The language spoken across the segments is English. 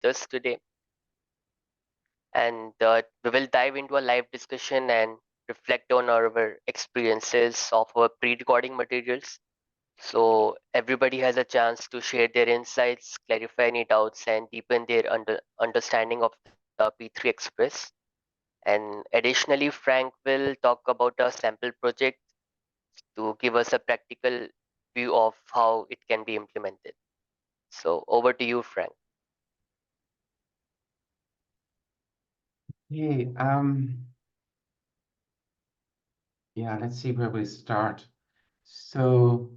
us today. And we will dive into a live discussion and reflect on our experiences of our pre-recording materials. So everybody has a chance to share their insights, clarify any doubts, and deepen their understanding of the P3.express. And additionally, Frank will talk about a sample project to give us a practical view of how it can be implemented. So over to you, Frank. Hey, yeah, let's see where we start. So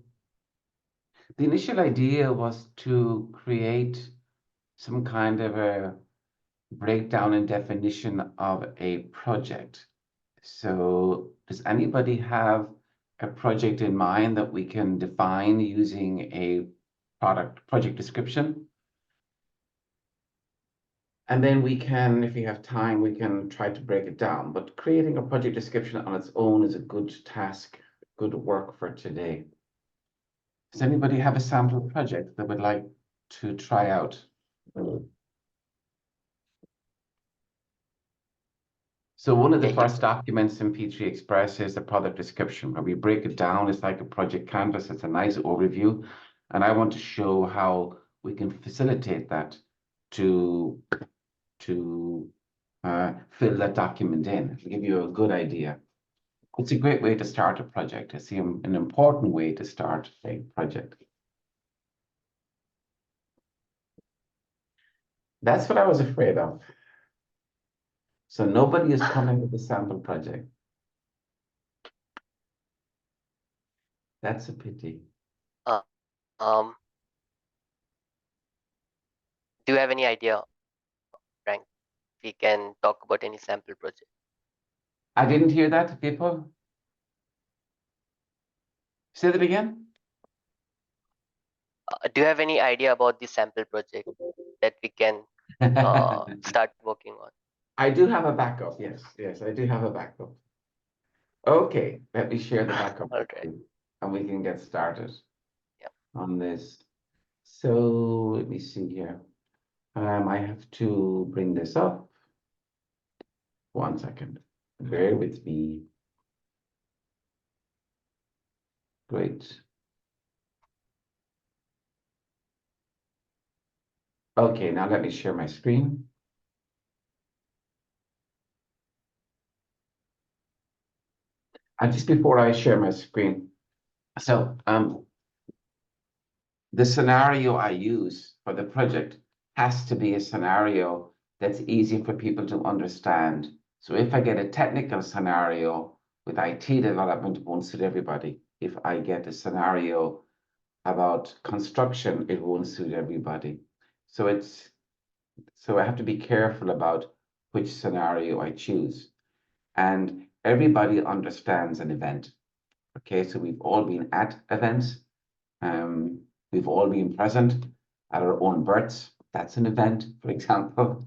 the initial idea was to create some kind of a breakdown and definition of a project. So does anybody have a project in mind that we can define using a project description? And then we can, if we have time, we can try to break it down. But creating a project description on its own is a good task, good work for today. Does anybody have a sample project that would like to try out? So one of the first documents in P3.express is the product description, where we break it down. It's like a project canvas. It's a nice overview. And I want to show how we can facilitate that to fill that document in, to give you a good idea. It's a great way to start a project. I see an important way to start a project. That's what I was afraid of. So nobody is coming with a sample project. That's a pity. Um, do you have any idea, Frank? We can talk about any sample project. I didn't hear that, people. Say that again. Do you have any idea about the sample project that we can start working on? I do have a backup. Yes, yes, I do have a backup. Okay, let me share the backup. All right. And we can get started on this. So let me see here. I have to bring this up. 1 second. Bear with me. Great. Okay, now let me share my screen. And just before I share my screen, so the scenario I use for the project has to be a scenario that's easy for people to understand. So if I get a technical scenario with IT development, it won't suit everybody. If I get a scenario about construction, it won't suit everybody. So I have to be careful about which scenario I choose. And everybody understands an event. Okay, so we've all been at events. We've all been present at our own births. That's an event, for example.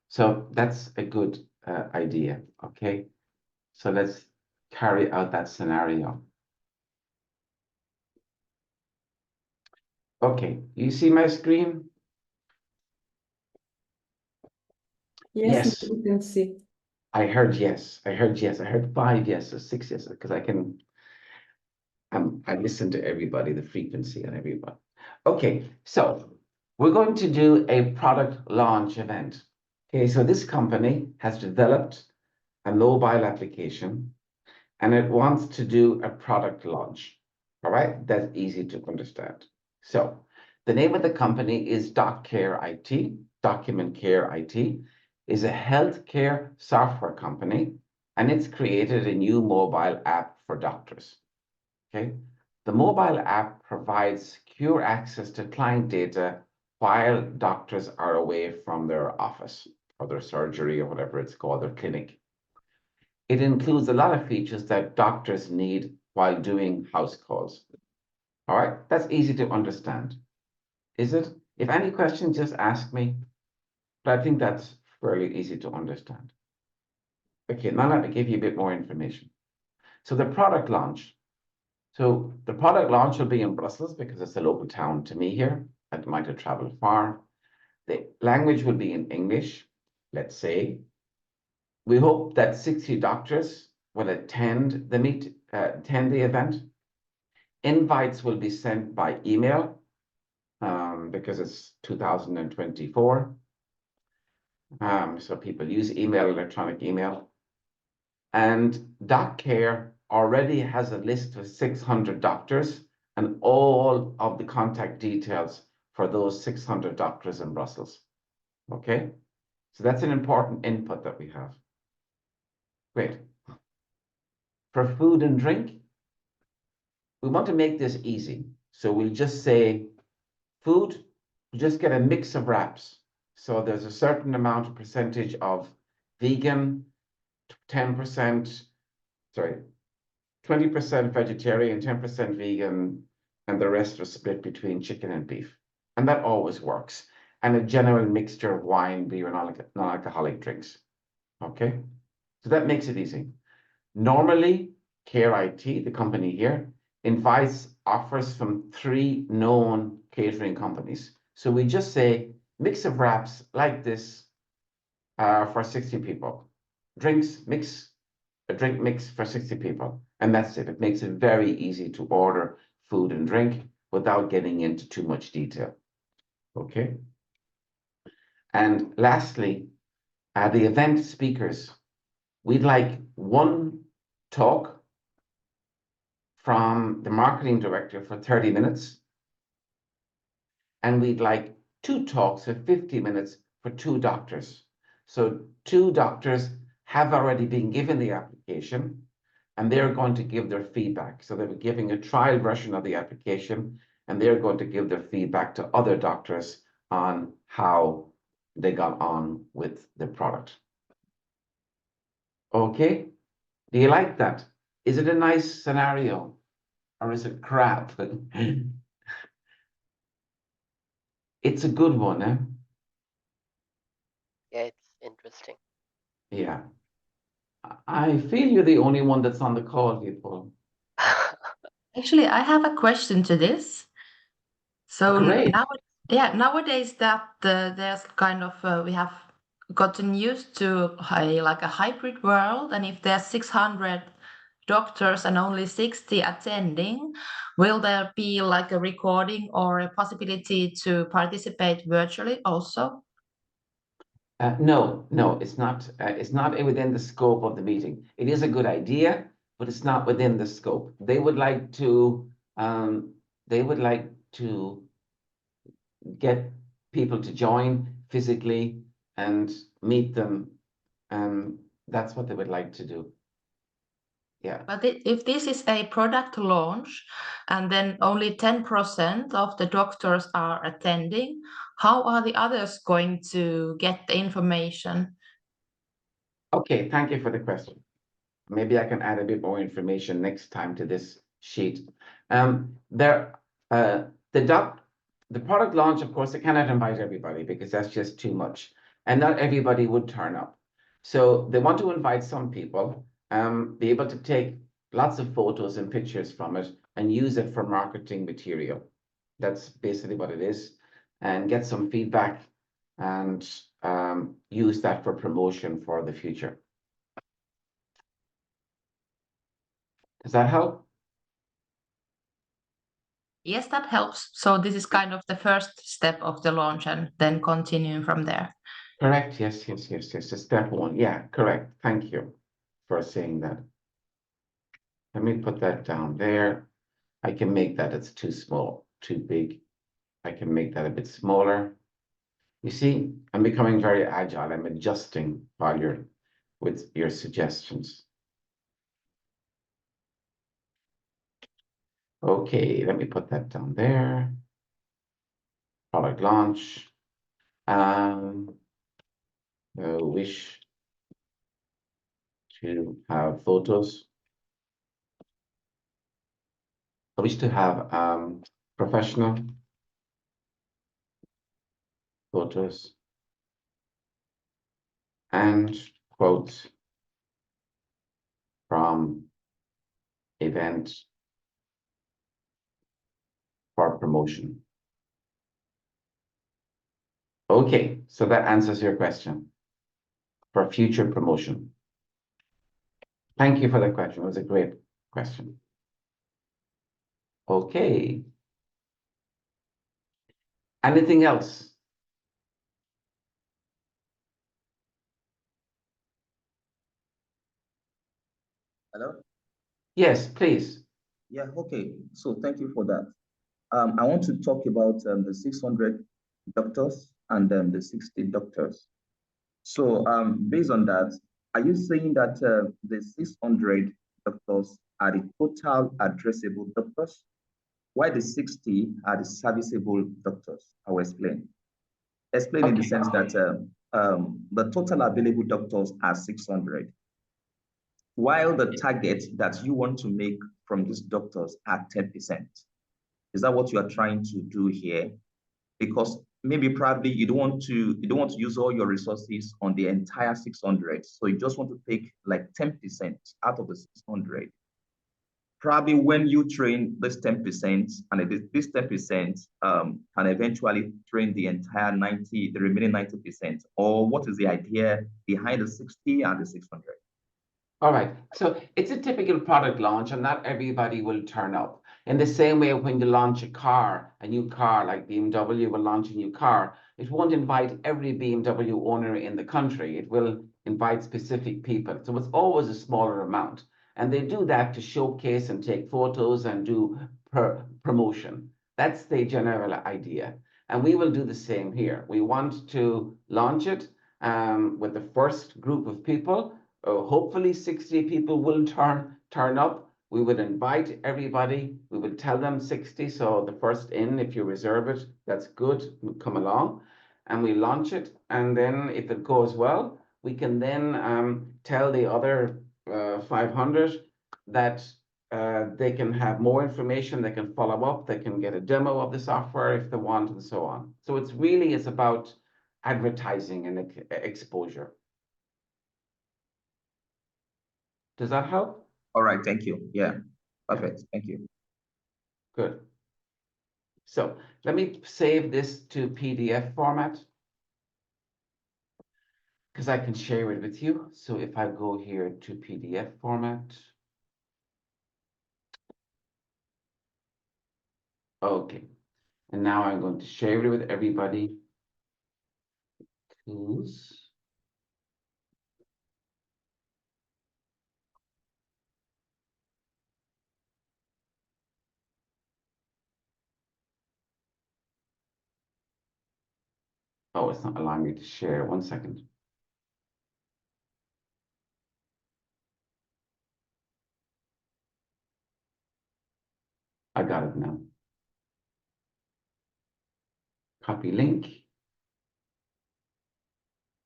So that's a good idea. Okay, so let's carry out that scenario. Okay, you see my screen? Yes, you can see. I heard yes. I heard yes. I heard 5 yeses, 6 yeses, because I listen to everybody, the frequency and everybody. Okay, so we're going to do a product launch event. Okay, so this company has developed a mobile application and it wants to do a product launch. All right, that's easy to understand. So the name of the company is DocCare IT. Document Care IT is a healthcare software company, and it's created a new mobile app for doctors. Okay, the mobile app provides secure access to client data while doctors are away from their office or their surgery or whatever it's called, their clinic. It includes a lot of features that doctors need while doing house calls. All right, that's easy to understand. Is it? If any questions, just ask me. But I think that's fairly easy to understand. Okay, now let me give you a bit more information. So the product launch. So the product launch will be in Brussels because it's a local town to me here. I might have traveled far. The language will be in English, let's say. We hope that 60 doctors will attend the event. Invites will be sent by email because it's 2024. So people use email, electronic email. And DocCare already has a list of 600 doctors and all of the contact details for those 600 doctors in Brussels. Okay, so that's an important input that we have. Great. For food and drink, we want to make this easy. So we'll just say food, you just get a mix of wraps. So there's a certain amount of percentage of vegan, 10%, sorry, 20% vegetarian, 10% vegan, and the rest are split between chicken and beef. And that always works. And a general mixture of wine, beer, and non-alcoholic drinks. Okay, so that makes it easy. Normally, Care IT, the company here, invites offers from 3 known catering companies. So we just say mix of wraps like this for 60 people. Drinks mix, a drink mix for 60 people. And that's it. It makes it very easy to order food and drink without getting into too much detail. Okay. And lastly, the event speakers. We'd like one talk from the marketing director for 30 minutes. And we'd like 2 talks of 50 minutes for 2 doctors. So 2 doctors have already been given the application and they're going to give their feedback. So they're giving a trial version of the application and they're going to give their feedback to other doctors on how they got on with the product. Okay, do you like that? Is it a nice scenario or is it crap? It's a good one, eh? Yeah, it's interesting. Yeah. I feel you're the only one that's on the call here, Paul. Actually, I have a question to this. So Great. nowadays that there's kind of we have gotten used to like a hybrid world, and if there's 600 doctors and only 60 attending, will there be like a recording or a possibility to participate virtually also? No, it's not. It's not within the scope of the meeting. It is a good idea, but it's not within the scope. They would like to. They would like to get people to join physically and meet them, and that's what they would like to do. Yeah. But if this is a product launch and then only 10% of the doctors are attending, how are the others going to get the information? Okay, thank you for the question. Maybe I can add a bit more information next time to this sheet. The product launch, of course, I cannot invite everybody because that's just too much, and not everybody would turn up. So they want to invite some people, be able to take lots of photos and pictures from it and use it for marketing material. That's basically what it is, and get some feedback and use that for promotion for the future. Does that help? Yes, that helps. So this is kind of the first step of the launch and then continuing from there. Correct. Yes. So step 1. Yeah, correct. Thank you for saying that. Let me put that down there. I can make that, it's too small, too big. I can make that a bit smaller. You see, I'm becoming very agile. I'm adjusting while you're with your suggestions. Okay, let me put that down there. Product launch. Wish to have photos. I wish to have professional photos and quotes from event for promotion. Okay, so that answers your question for future promotion. Thank you for that question. It was a great question. Okay. Anything else? Hello? Yes, please. Yeah, okay. So thank you for that. I want to talk about the 600 doctors and the 60 doctors. So based on that, are you saying that the 600 doctors are the total addressable doctors, while the 60 are the serviceable doctors? I will explain. Explain in the sense that the total available doctors are 600, while the target that you want to make from these doctors are 10%. Is that what you are trying to do here? Because maybe probably you don't want to use all your resources on the entire 600. So you just want to take like 10% out of the 600. Probably when you train this 10%, and this 10% can eventually train the entire 90, the remaining 90%, or what is the idea behind the 60 and the 600? All right, so it's a typical product launch, and not everybody will turn up. In the same way, when you launch a new car, like BMW will launch a new car, it won't invite every BMW owner in the country. It will invite specific people. So it's always a smaller amount. And they do that to showcase and take photos and do promotion. That's the general idea. And we will do the same here. We want to launch it with the first group of people. Hopefully 60 people will turn up. We would invite everybody. We would tell them 60. So the first in, if you reserve it, that's good. Come along, and we launch it. And then if it goes well, we can then tell the other 500 that they can have more information. They can follow up. They can get a demo of the software if they want, and so on. So it's about advertising and exposure. Does that help? All right, thank you. Yeah, perfect. Thank you. Good. So let me save this to PDF format because I can share it with you. So if I go here to PDF format. Okay. And now I'm going to share it with everybody. Tools. Oh, it's not allowing me to share. 1 second. I got it now. Copy link.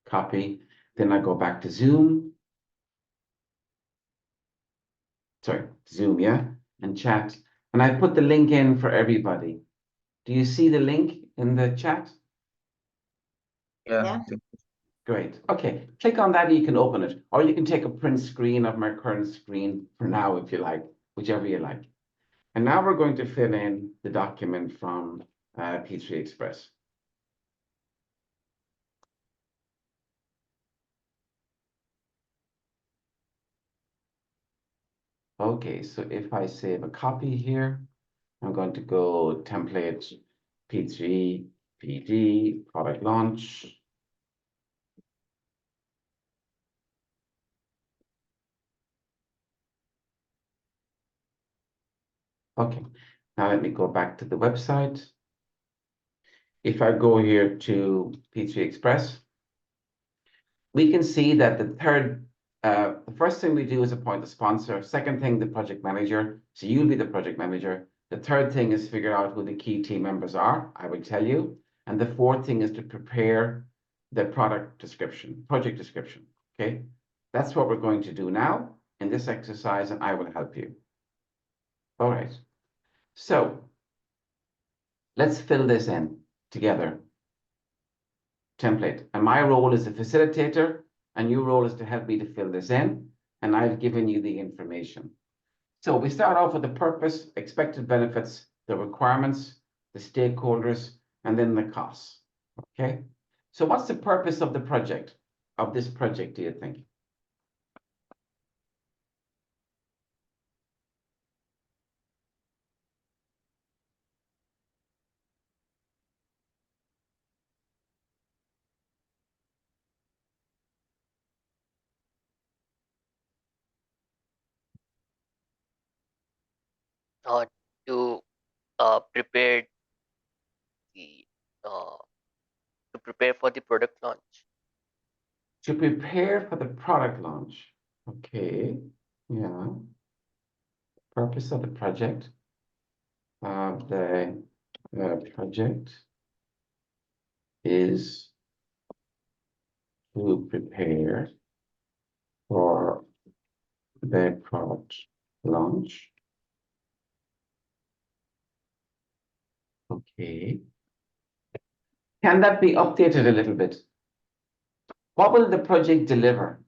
Copy. Then I go back to Zoom. Sorry, Zoom, yeah? And chat. And I put the link in for everybody. Do you see the link in the chat? Yeah. Great. Okay. Click on that and you can open it. Or you can take a print screen of my current screen for now, if you like, whichever you like. And now we're going to fill in the document from P3.express. Okay, so if I save a copy here, I'm going to go template P3, PD, product launch. Okay, now let me go back to the website. If I go here to P3.express, we can see that the first thing we do is appoint the sponsor. Second thing, the project manager. So you'll be the project manager. The third thing is figure out who the key team members are. I will tell you. And the fourth thing is to prepare the project description. Okay, that's what we're going to do now in this exercise, and I will help you. All right. So let's fill this in together. Template. And my role is a facilitator, and your role is to help me to fill this in, and I've given you the information. So we start off with the purpose, expected benefits, the requirements, the stakeholders, and then the costs. Okay. So what's the purpose of the project, of this project, do you think? uh, to prepare the uh, to prepare for the product launch. To prepare for the product launch. Okay, yeah. Purpose of the project. The project is to prepare for the product launch. Okay. Can that be updated a little bit? What will the project deliver?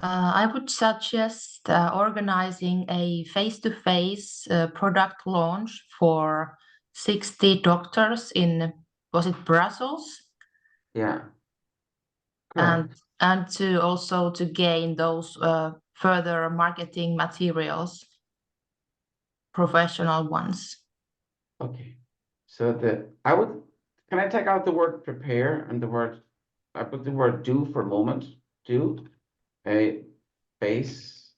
I would suggest organizing a face-to-face product launch for 60 doctors in, was it Brussels? Yeah. And Correct. to also to gain those further marketing materials, professional ones. Okay. So can I take out the word prepare and I put the word do for a moment. Do a face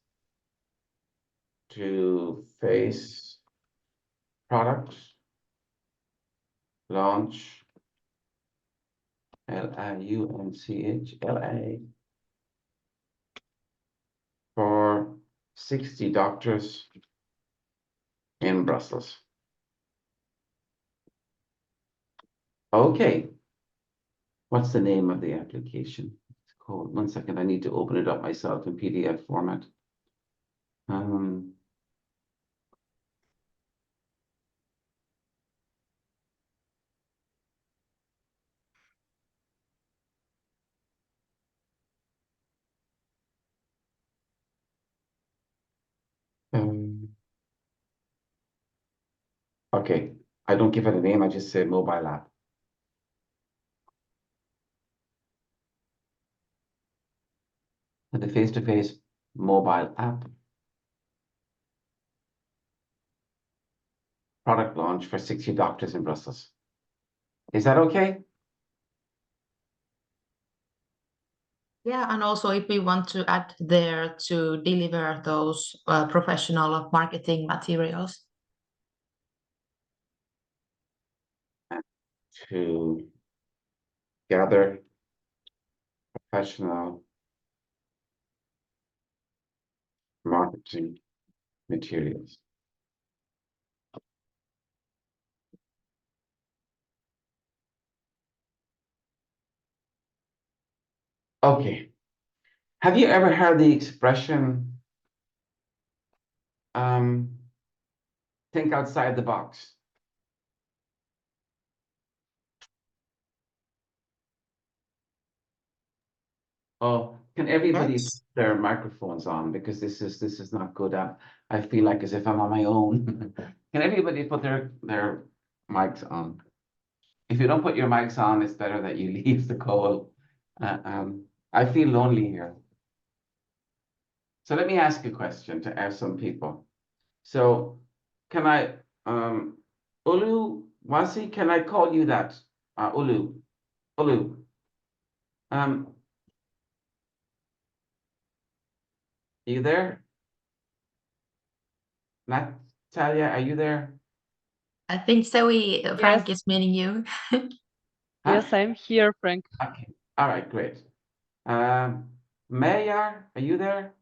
to face product launch, LAUNCHLA, for 60 doctors in Brussels. Okay. What's the name of the application? It's called, 1 second, I need to open it up myself in PDF format. Okay, I don't give it a name, I just say mobile app. The face-to-face mobile app product launch for 60 doctors in Brussels. Is that okay? Yeah, and also if we want to add there to deliver those professional marketing materials. To gather professional marketing materials. Okay. Have you ever heard the expression, think outside the box? Oh, can everybody put Yes. their microphones on, because this is not good. I feel like as if I'm on my own. Can everybody put their mics on? If you don't put your mics on, it's better that you leave the call. I feel lonely here. So let me ask a question to ask some people. So can I, Ulu Wasi, can I call you that? Ulu, are you there? Natalia, are you there? I think Zoe, Frank Yes. is meaning you. Huh? Yes, I'm here, Frank. Okay, all right, great. Mayar, are you there?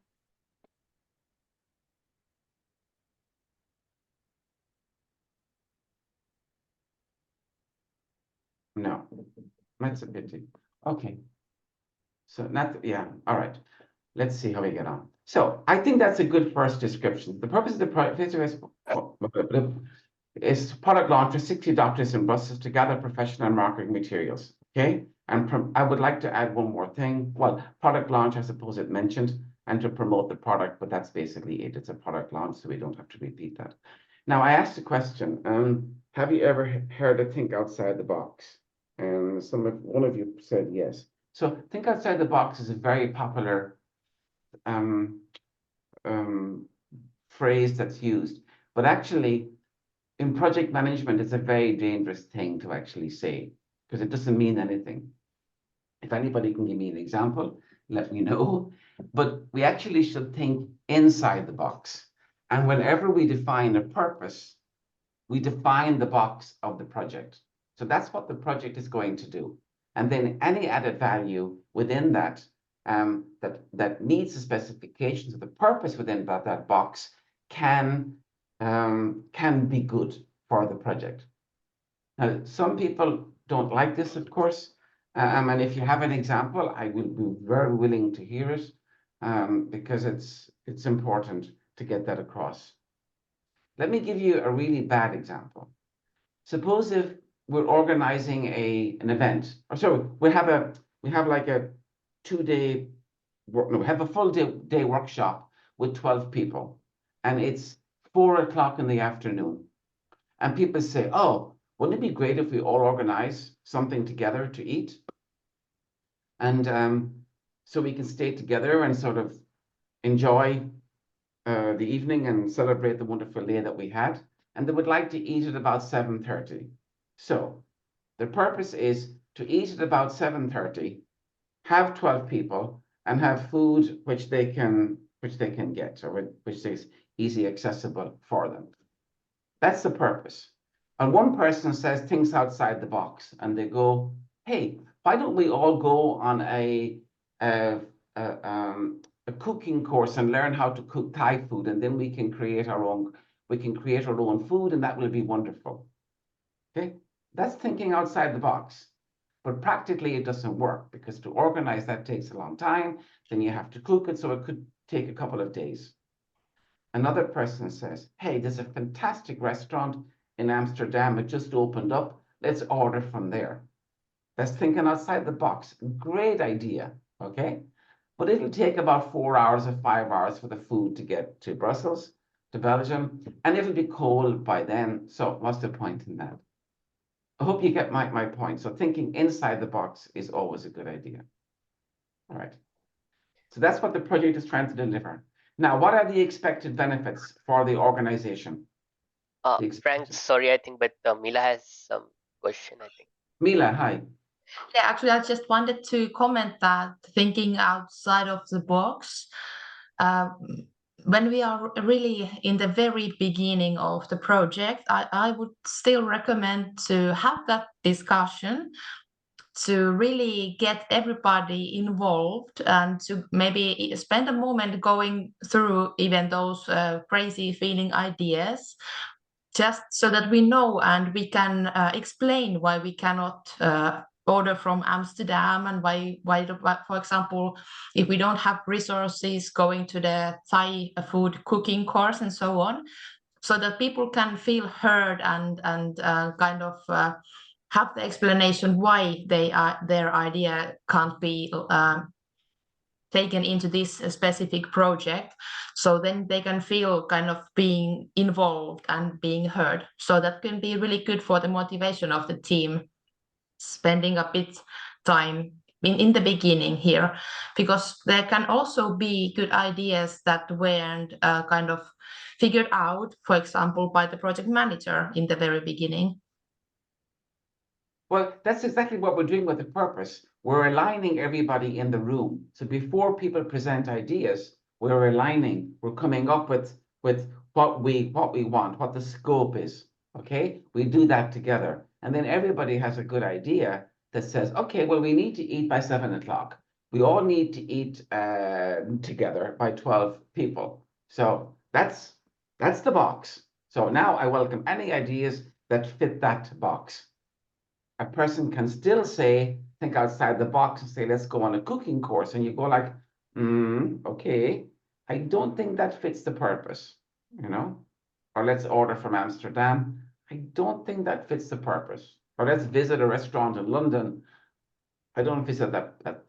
No, that's a pity. Okay, so not, yeah, all right. Let's see how we get on. So I think that's a good first description. The purpose of the project is product launch for 60 doctors in Brussels to gather professional and marketing materials. Okay, and I would like to add one more thing. Well, product launch, I suppose it mentioned, and to promote the product, but that's basically it. It's a product launch, so we don't have to repeat that. Now, I asked a question. Have you ever heard of think outside the box? And one of you said yes. So think outside the box is a very popular um, phrase that's used. But actually, in project management, it's a very dangerous thing to actually say because it doesn't mean anything. If anybody can give me an example, let me know. But we actually should think inside the box. And whenever we define a purpose, we define the box of the project. So that's what the project is going to do. And then any added value within that that meets the specifications of the purpose within that box can be good for the project. Now, some people don't like this, of course. And if you have an example, I will be very willing to hear it because it's important to get that across. Let me give you a really bad example. Suppose if we're organizing an event, or so we have like a 2-day work, no, we have a full day workshop with 12 people, and it's 4 o'clock in the afternoon. And people say, oh, wouldn't it be great if we all organize something together to eat? And so we can stay together and sort of enjoy the evening and celebrate the wonderful day that we had. And they would like to eat at about 7:30. So the purpose is to eat at about 7:30, have 12 people, and have food which they can get, or which is easy accessible for them. That's the purpose. And one person says things outside the box, and they go, "Hey, why don't we all go on a cooking course and learn how to cook Thai food, and then we can create our own food, and that will be wonderful." Okay, that's thinking outside the box. But practically, it doesn't work because to organize that takes a long time. Then you have to cook it, so it could take a couple of days. Another person says, hey, there's a fantastic restaurant in Amsterdam. It just opened up. Let's order from there. That's thinking outside the box. Great idea, okay? But it'll take about 4 hours or 5 hours for the food to get to Brussels, to Belgium, and it'll be cold by then. So what's the point in that? I hope you get my point. So thinking inside the box is always a good idea. All right. So that's what the project is trying to deliver. Now, what are the expected benefits for the organization? Frank, sorry, I think, but Mila has some question, I think. Mila, hi. Yeah, actually, I just wanted to comment that thinking outside of the box, when we are really in the very beginning of the project, I would still recommend to have that discussion to really get everybody involved and to maybe spend a moment going through even those crazy feeling ideas, just so that we know and we can explain why we cannot order from Amsterdam, and why, for example, if we don't have resources, going to the Thai food cooking course and so on, so that people can feel heard and kind of have the explanation why their idea can't be taken into this specific project. So then they can feel kind of being involved and being heard. So that can be really good for the motivation of the team, spending a bit time in the beginning here, because there can also be good ideas that weren't kind of figured out, for example, by the project manager in the very beginning. Well, that's exactly what we're doing with the purpose. We're aligning everybody in the room. So before people present ideas, we're aligning, we're coming up with what we want, what the scope is. Okay, we do that together. And then everybody has a good idea that says, okay, well, we need to eat by 7 o'clock. We all need to eat together by 12 people. So that's the box. So now I welcome any ideas that fit that box. A person can still say, think outside the box and say, let's go on a cooking course. And you go like, okay, I don't think that fits the purpose, or let's order from Amsterdam. I don't think that fits the purpose. Or let's visit a restaurant in London. I don't visit that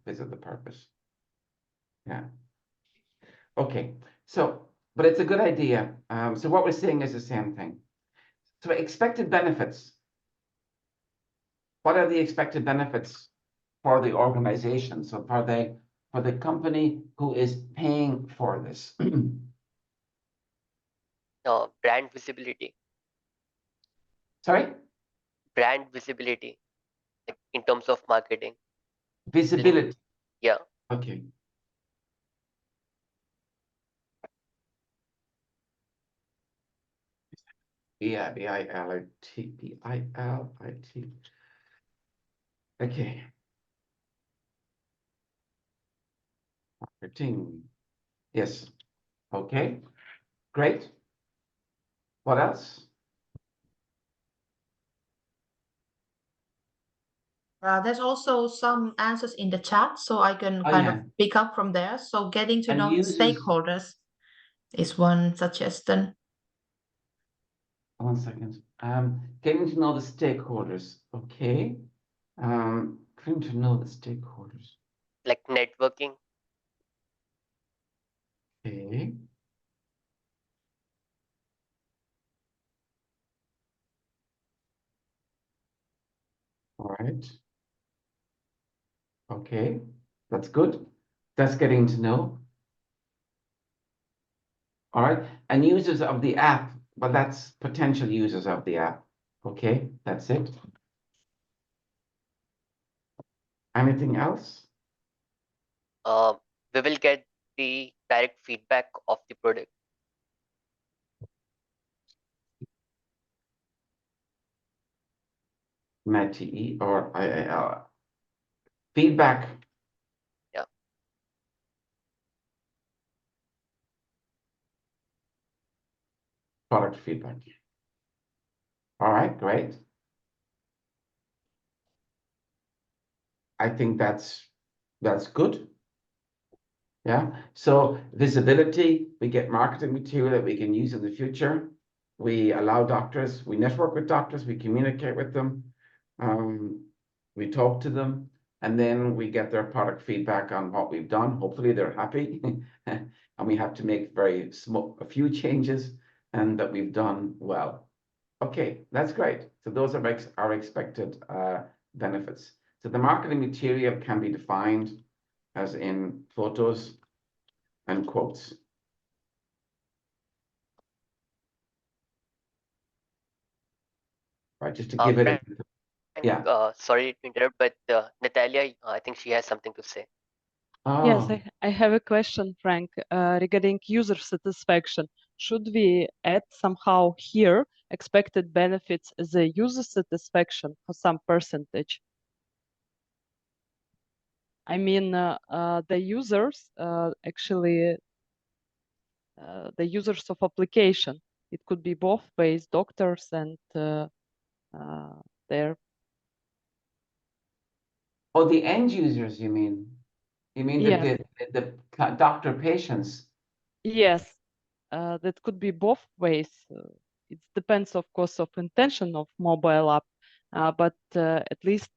visit the purpose. Yeah. Okay. So, but it's a good idea. So what we're saying is the same thing. So expected benefits. what are the expected benefits for the organization? So for the company who is paying for this. Brand visibility. Sorry? Brand visibility, like in terms of marketing. Visibility. Yeah. Okay. B-I-L-I-T. B-I-L-I-T. Okay. Marketing. Yes. Okay. Great. What else? There's also some answers in the chat, so I can Oh, kind of yeah. pick up from there. So getting to And know the users. stakeholders is one suggestion. 1 second. Getting to know the stakeholders. Okay. Getting to know the stakeholders. Like networking. Okay. All right. Okay. That's good. That's getting to know. All right. And users of the app, but that's potential users of the app. Okay. That's it. Anything else? We will get the direct feedback of the product. Matty or IAL. Feedback. Yeah. Product feedback. All right, great. I think that's good. Yeah. So visibility, we get marketing material that we can use in the future. We allow doctors, we network with doctors, we communicate with them, we talk to them, and then we get their product feedback on what we've done. Hopefully they're happy. And we have to make a few changes and that we've done well. Okay, that's great. So those are our expected benefits. So the marketing material can be defined as in photos and quotes. Right, just to give it Frank, yeah. Sorry to interrupt, but Natalia, I think she has something to say. Yes, Oh, I have a question, Frank, regarding user satisfaction. Should we add somehow here expected benefits as a user satisfaction for some percentage? I mean, the users actually, the users of application. It could be both ways, doctors and their. oh, the end users, you mean? You mean Yes. the doctor patients? Yes, that could be both ways. It depends, of course, of intention of mobile app, but at least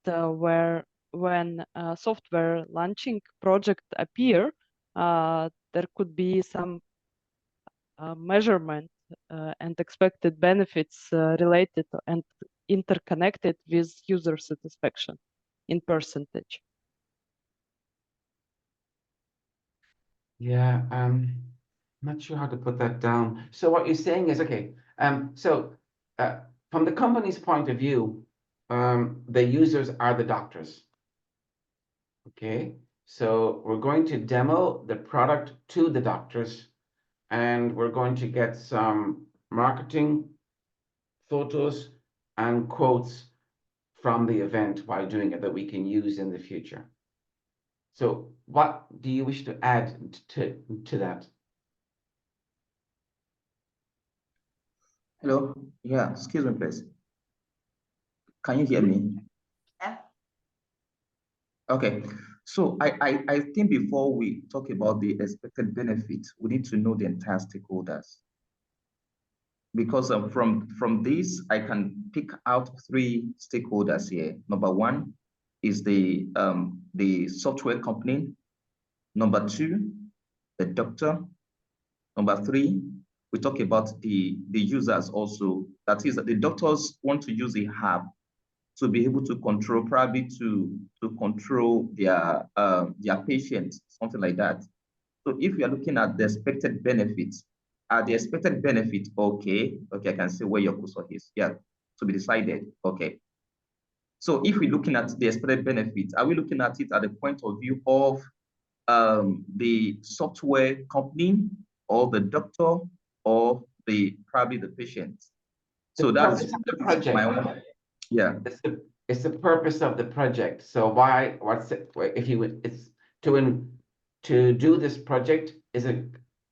when software launching project appear, there could be some measurement and expected benefits related and interconnected with user satisfaction in percentage. Yeah, not sure how to put that down. So what you're saying is, okay, so from the company's point of view, the users are the doctors. Okay, so we're going to demo the product to the doctors, and we're going to get some marketing photos and quotes from the event while doing it that we can use in the future. So what do you wish to add to that? Hello. Yeah, excuse me, please. Can you hear me? Yeah. Okay. So I think before we talk about the expected benefits, we need to know the entire stakeholders. Because from this, I can pick out 3 stakeholders here. Number 1 is the software company. Number 2, the doctor. Number 3, we talk about the users also. That is, that the doctors want to use the app to be able to control, probably to control their patients, something like that. So if we are looking at the expected benefits, are the expected benefit okay? Okay, I can see where your cursor is. Yeah, to be decided. Okay. So if we're looking at the expected benefits, are we looking at it at the point of view of the software company or the doctor or probably the patient? The So that's purpose of the project. my own. Yeah. It's the purpose of the project. So what's it, if you, it's to do this project is a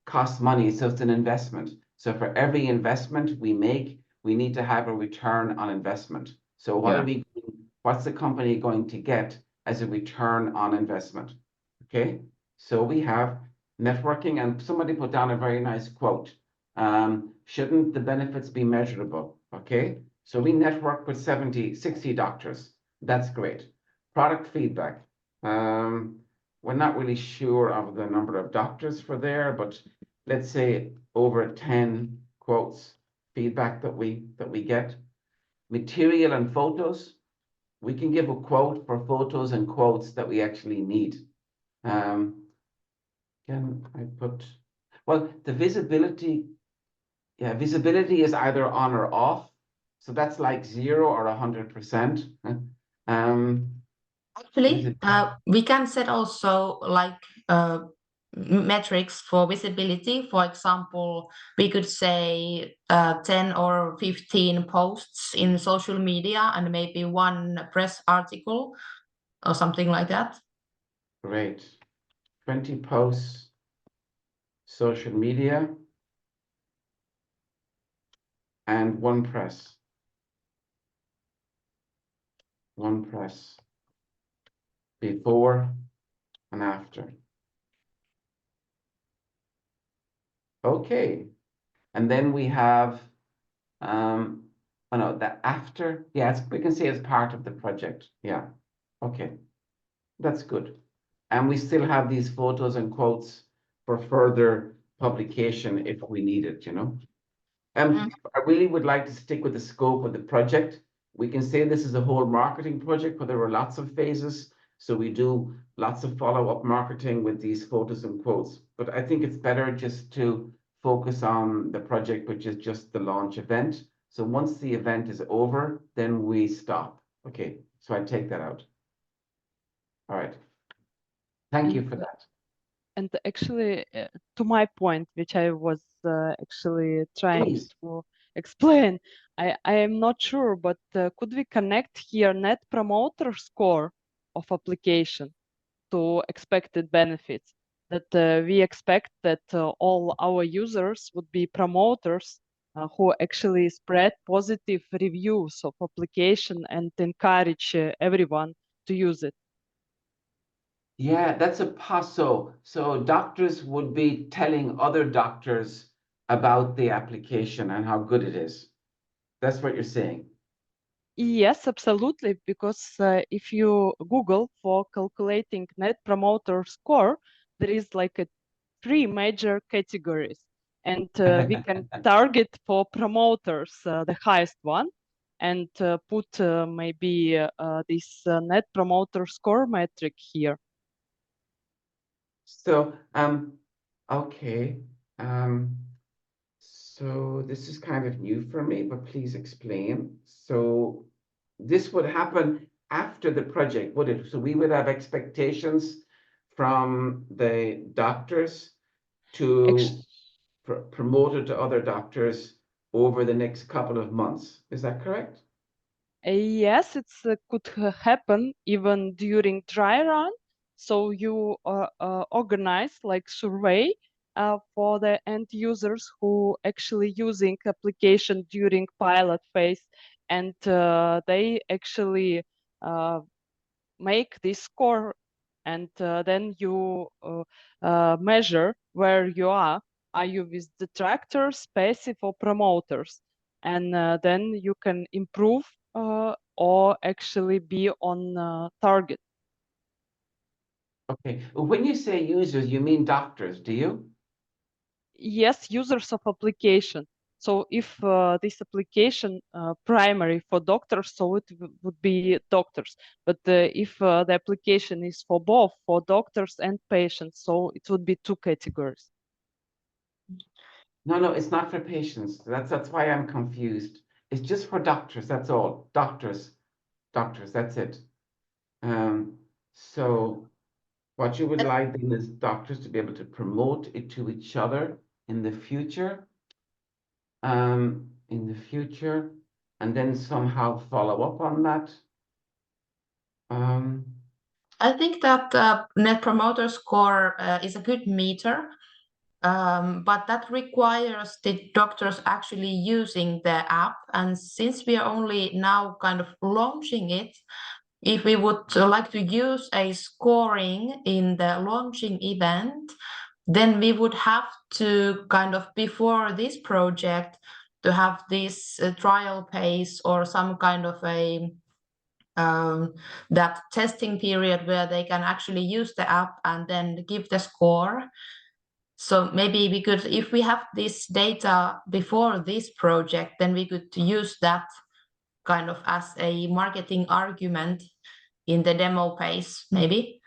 cost money. So it's an investment. So for every investment we make, we need to have a return on investment. So what's the company going to get as a return on investment? Okay. So we have networking, and somebody put down a very nice quote. Shouldn't the benefits be measurable? Okay. So we network with 60 doctors. That's great. Product feedback. We're not really sure of the number of doctors for there, but let's say over 10 quotes, feedback that we get. Material and photos. We can give a quote for photos and quotes that we actually need. Can I put, well, the visibility, yeah, visibility is either on or off. So that's like 0 or 100%. Actually, we can set also like metrics for visibility. For example, we could say 10 or 15 posts in social media and maybe one press article or something like that. Great. 20 posts, social media, and one press. One press. Before and after. Okay. And then we have, oh no, the after. Yeah, we can say it's part of the project. Yeah. Okay. That's good. And we still have these photos and quotes for further publication if we need it, you know. I really would like to stick with the scope of the project. We can say this is a whole marketing project, but there were lots of phases. So we do lots of follow-up marketing with these photos and quotes. But I think it's better just to focus on the project, which is just the launch event. So once the event is over, then we stop. Okay, so I take that out. All right. Thank you for that. And actually, to my point, which I was actually trying Please. to explain, I am not sure, but could we connect here net promoter score of application to expected benefits? That we expect that all our users would be promoters who actually spread positive reviews of application and encourage everyone to use it. Yeah, that's a passo. So doctors would be telling other doctors about the application and how good it is. That's what you're saying. Yes, absolutely. Because if you Google for calculating net promoter score, there is like three major categories, and we can target for promoters the highest one, and put maybe this net promoter score metric here. So, okay. So this is kind of new for me, but please explain. So this would happen after the project, would it? So we would have expectations from the doctors to promote it to other doctors over the next couple of months. Is that correct? Yes, it could happen even during dry run. So you organize like survey for the end users who actually using application during pilot phase, and they actually make this score, and then you measure where you are. Are you with detractors, passive, or promoters? And then you can improve or actually be on target. Okay. When you say users, you mean doctors, do you? Yes, users of application. So if this application primary for doctors, so it would be doctors. But if the application is for both, for doctors and patients, so it would be two categories. No, it's not for patients. That's why I'm confused. It's just for doctors. That's all. Doctors. That's it. So what you would like then is doctors to be able to promote it to each other in the future. And then somehow follow up on that. I think that Net Promoter Score is a good meter, but that requires the doctors actually using the app. And since we are only now kind of launching it, if we would like to use a scoring in the launching event, then we would have to kind of before this project to have this trial phase or some kind of a that testing period where they can actually use the app and then give the score. So maybe we could, if we have this data before this project, then we could use that kind of as a marketing argument in the demo phase, maybe.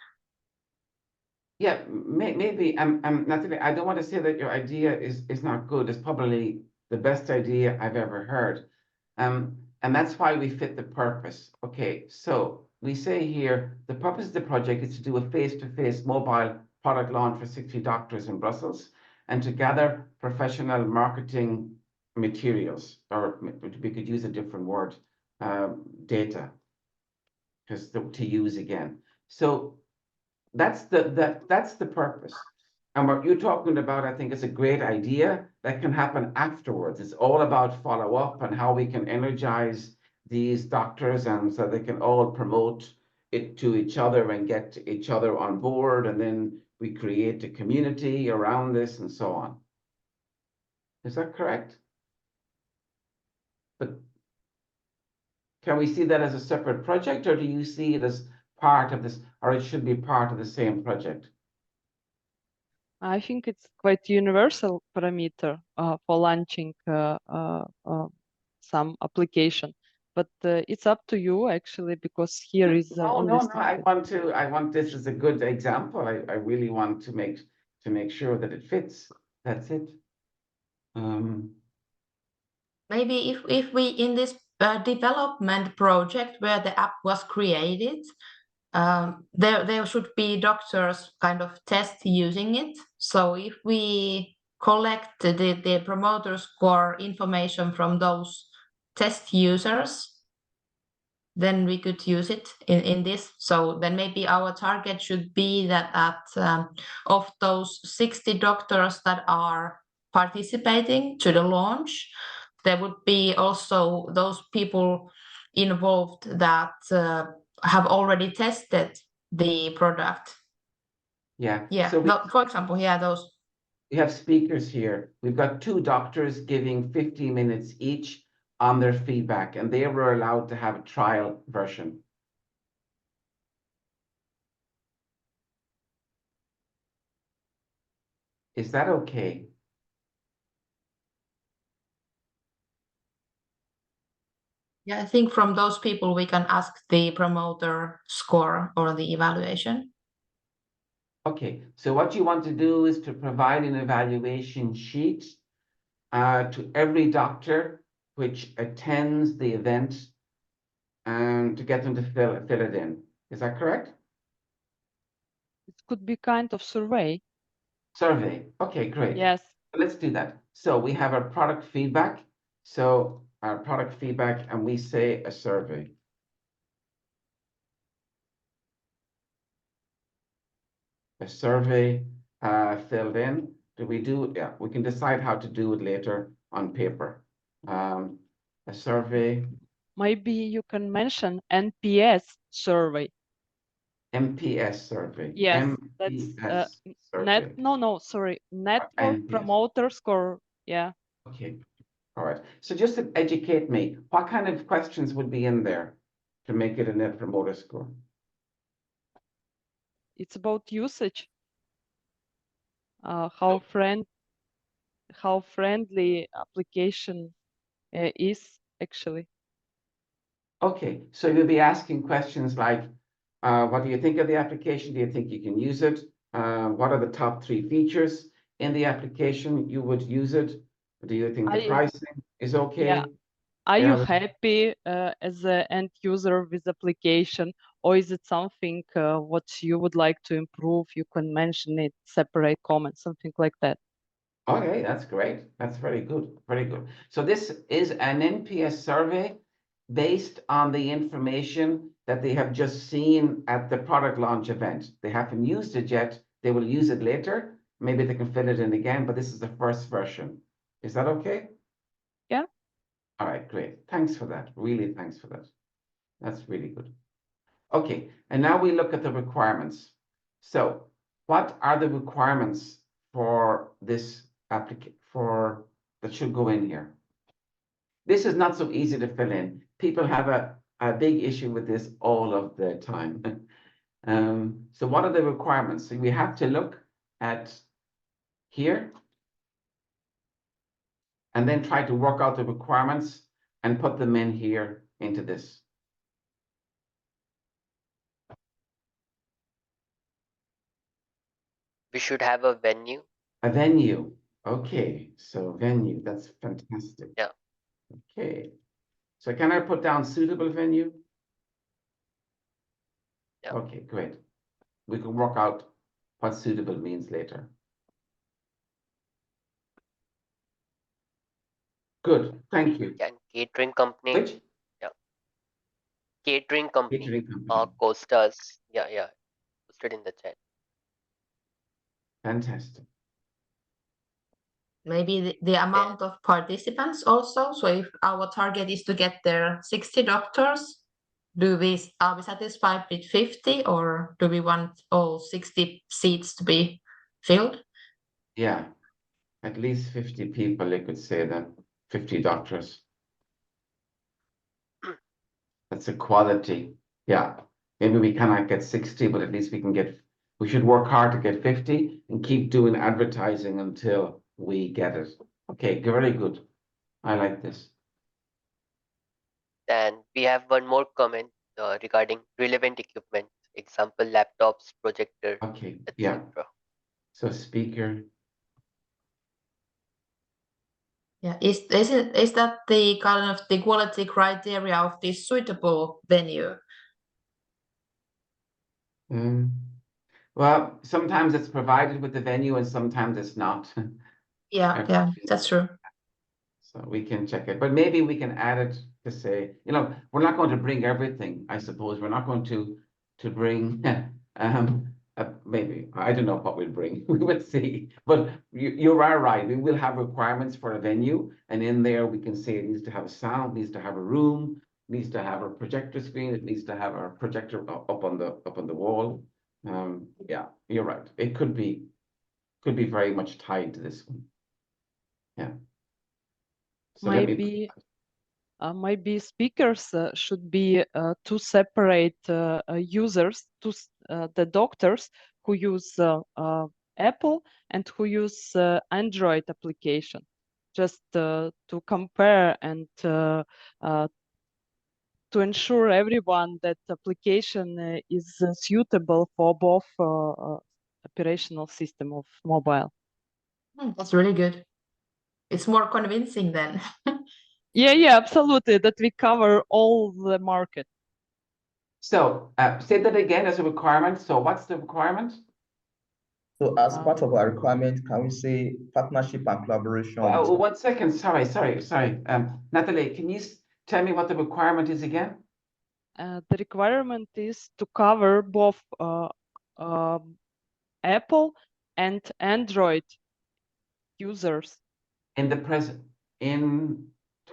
Yeah, maybe I'm not. I don't want to say that your idea is not good. It's probably the best idea I've ever heard, and that's why we fit the purpose. Okay, so we say here the purpose of the project is to do a face-to-face mobile product launch for 60 doctors in Brussels, and to gather professional marketing materials, or we could use a different word, data, because to use again. So that's the purpose. And what you're talking about, I think, is a great idea that can happen afterwards. It's all about follow up and how we can energize these doctors, and so they can all promote it to each other and get each other on board, and then we create a community around this and so on. Is that correct? But can we see that as a separate project, or do you see it as part of this, or it should be part of the same project? I think it's quite universal parameter for launching some application, but it's up to you actually, because here is only No. I want this as a good example. I really want to make sure that it fits. That's it. Maybe if we in this development project where the app was created, there should be doctors kind of test using it. So if we collect the promoter score information from those test users, then we could use it in this. So then maybe our target should be that of those 60 doctors that are participating to the launch, there would be also those people involved that have already tested the product. Yeah. Yeah, So for example, yeah, those. we have speakers here. We've got 2 doctors giving 50 minutes each on their feedback, and they were allowed to have a trial version. Is that okay? Yeah, I think from those people we can ask the promoter score or the evaluation. Okay, so what you want to do is to provide an evaluation sheet to every doctor which attends the event, and to get them to fill it in. Is that correct? it could be kind of survey. Survey. Okay, great. Yes. Let's do that. So we have our product feedback. So our product feedback, and we say a survey. A survey filled in. Do we do? Yeah, we can decide how to do it later on paper. A survey. Maybe you can mention NPS survey. MPS survey. Yes, MPS that's survey. sorry, network NPS. promoter score. Yeah. Okay. All right. So just to educate me, what kind of questions would be in there to make it a net promoter score? It's about usage. how friendly application is actually. Okay, so you'll be asking questions like, what do you think of the application? Do you think you can use it? What are the top 3 features in the application you would use it? Do you think the pricing is okay? Are you Yeah, happy as an end user with application, or is it something what you would like to improve? You can mention it, separate comments, something like that. okay, that's great. That's very good. Very good. So this is an NPS survey based on the information that they have just seen at the product launch event. They haven't used it yet. They will use it later. Maybe they can fill it in again, but this is the first version. Is that okay? Yeah. All right, great. Thanks for that. Really, thanks for that. That's really good. Okay, and now we look at the requirements. So what are the requirements for this application that should go in here? This is not so easy to fill in. People have a big issue with this all of the time. So what are the requirements? So we have to look at here and then try to work out the requirements and put them in here into this. We should have a venue. A venue. Okay, so venue, that's fantastic. Yeah. Okay, so can I put down suitable venue? Yeah. Okay, great. We can work out what suitable means later. Good, thank you. And catering company. Which? Yeah. Catering company. Catering company. Costas. Yeah. Posted in the chat. Fantastic. Maybe the amount of participants also. So if our target is to get there 60 doctors, are we satisfied with 50, or do we want all 60 seats to be filled? Yeah, at least 50 people, you could say that, 50 doctors. That's a quality. Yeah, maybe we cannot get 60, but at least we should work hard to get 50 and keep doing advertising until we get it. Okay, very good. I like this. And we have one more comment regarding relevant equipment. Example, laptops, projector, Okay, yeah. etc. So speaker. Yeah, is that the kind of the quality criteria of this suitable venue? Well, sometimes it's provided with the venue and sometimes it's not. Yeah, that's true. So we can check it, but maybe we can add it to say, we're not going to bring everything, I suppose. We're not going to bring, maybe, I don't know what we'll bring. We will see. But you are right. We will have requirements for a venue, and in there we can say it needs to have a sound, needs to have a room, needs to have a projector screen, it needs to have a projector up on the wall. Yeah, you're right. It could be very much tied to this one. Yeah. So let me. Maybe speakers should be two separate users, the doctors who use Apple and who use Android application, just to compare and to ensure everyone that application is suitable for both operational system of mobile. That's really good. It's more convincing then. Yeah, absolutely. That we cover all the market. So say that again as a requirement. So what's the requirement? So as part of our requirement, can we say partnership and collaboration? Oh, 1 second. Sorry. Natalie, can you tell me what the requirement is again? The requirement is to cover both Apple and Android users. To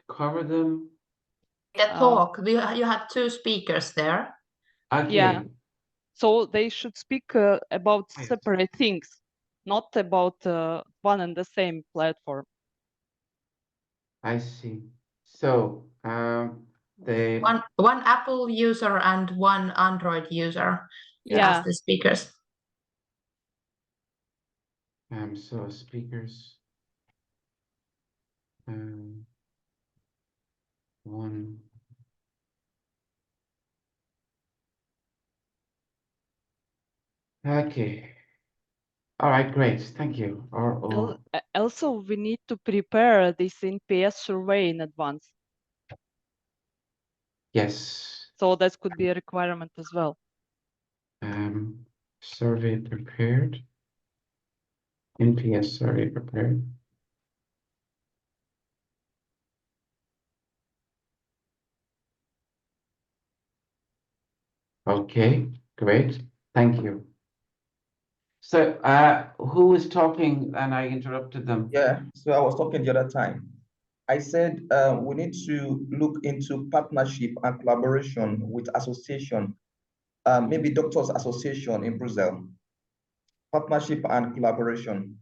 cover them. The talk, you had two speakers there. Okay. Yeah. So they should speak about separate things, not about one and the same platform. I see. So one Apple user and one Android user as the speakers. So speakers. One. Okay. All right, great. Thank you. Also, we need to prepare this NPS survey in advance. Yes. So that could be a requirement as well. Survey prepared. NPS survey prepared. Okay, great. Thank you. So, who was talking and I interrupted them? Yeah, so I was talking the other time. I said we need to look into partnership and collaboration with association, maybe doctors association in Brazil. Partnership and collaboration.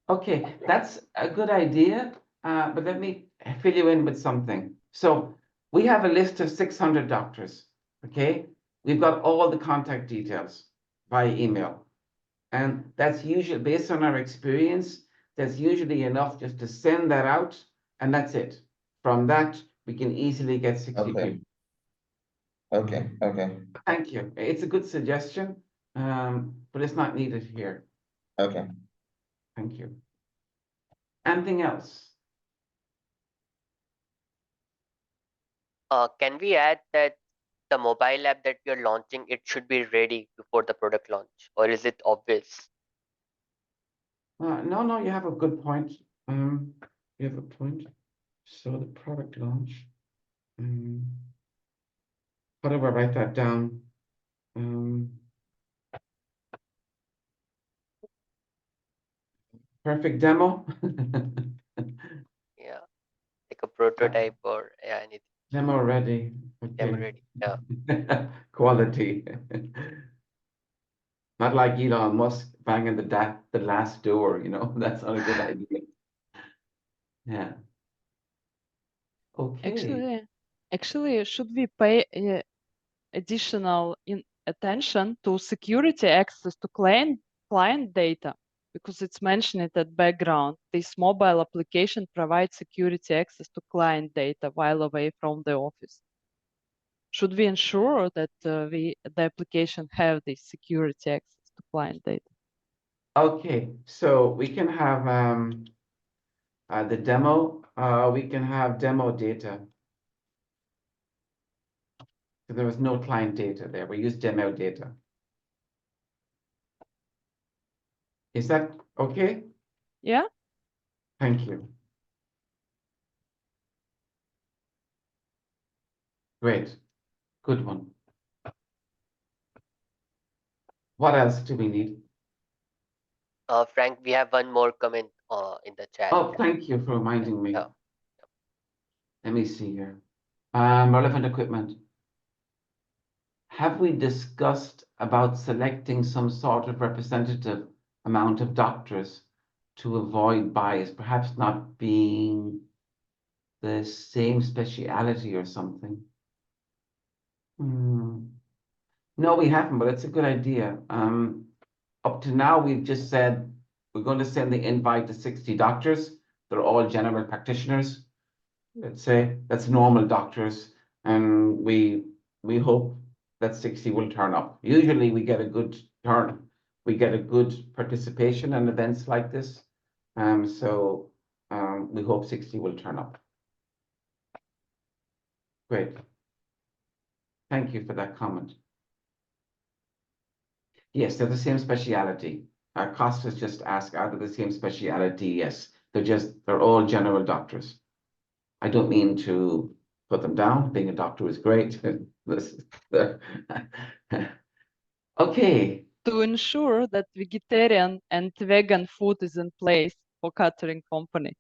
Okay, that's a good idea, but let me fill you in with something. So we have a list of 600 doctors, okay? We've got all the contact details by email. And that's usually, based on our experience, that's usually enough just to send that out, and that's it. From that, we can easily get 60 Okay. people. Okay. Thank you. It's a good suggestion, but it's not needed here. Okay. Thank you. Anything else? Can we add that the mobile app that you're launching, it should be ready before the product launch, or is it obvious? No, you have a good point. You have a point. So the product launch. How do I write that down? Perfect demo. Yeah, like a prototype or yeah, anything. Demo ready. Demo Okay. ready. Yeah. Quality. Not like Elon Musk banging the last door, you know, that's not a good idea. Yeah. Okay. Actually, should we pay additional attention to security access to client data? Because it's mentioned at background, this mobile application provides security access to client data while away from the office. Should we ensure that the application have this security access to client data? Okay, so we can have the demo. We can have demo data. So there was no client data there. We use demo data. Is that okay? Yeah. Thank you. Great. Good one. What else do we need? Frank, we have one more comment in the chat. Oh, thank you for reminding me. Yeah. Let me see here. Relevant equipment. Have we discussed about selecting some sort of representative amount of doctors to avoid bias, perhaps not being the same speciality or something? No, we haven't, but it's a good idea. Up to now, we've just said we're going to send the invite to 60 doctors. They're all general practitioners. Let's say that's normal doctors, and we hope that 60 will turn up. Usually we get a good turn, we get a good participation in events like this. So we hope 60 will turn up. Great. Thank you for that comment. Yes, they're the same speciality. Costas just asked, are they the same speciality? Yes, they're all general doctors. I don't mean to put them down. Being a doctor is great. Okay. To ensure that vegetarian and vegan food is in place for catering company.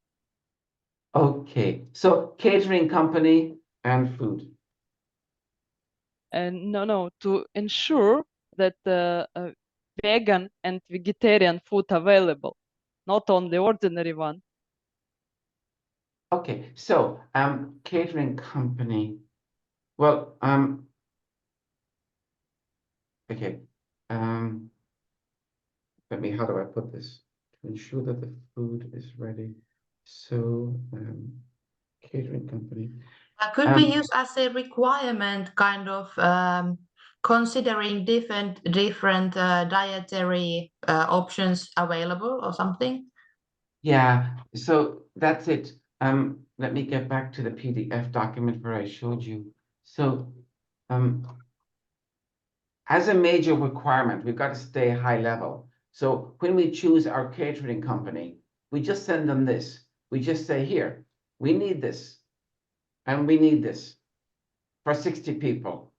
Okay. So catering company and food. And no, to ensure that vegan and vegetarian food available, not only ordinary one. Okay. So catering company. Well, okay. How do I put this? To ensure that the food is ready So, catering company. Could we use as a requirement kind of considering different dietary options available or something? Yeah, so that's it. Let me get back to the PDF document where I showed you. So, as a major requirement, we've got to stay high level. So when we choose our catering company, we just send them this. We just say, here, we need this, and we need this for 60 people.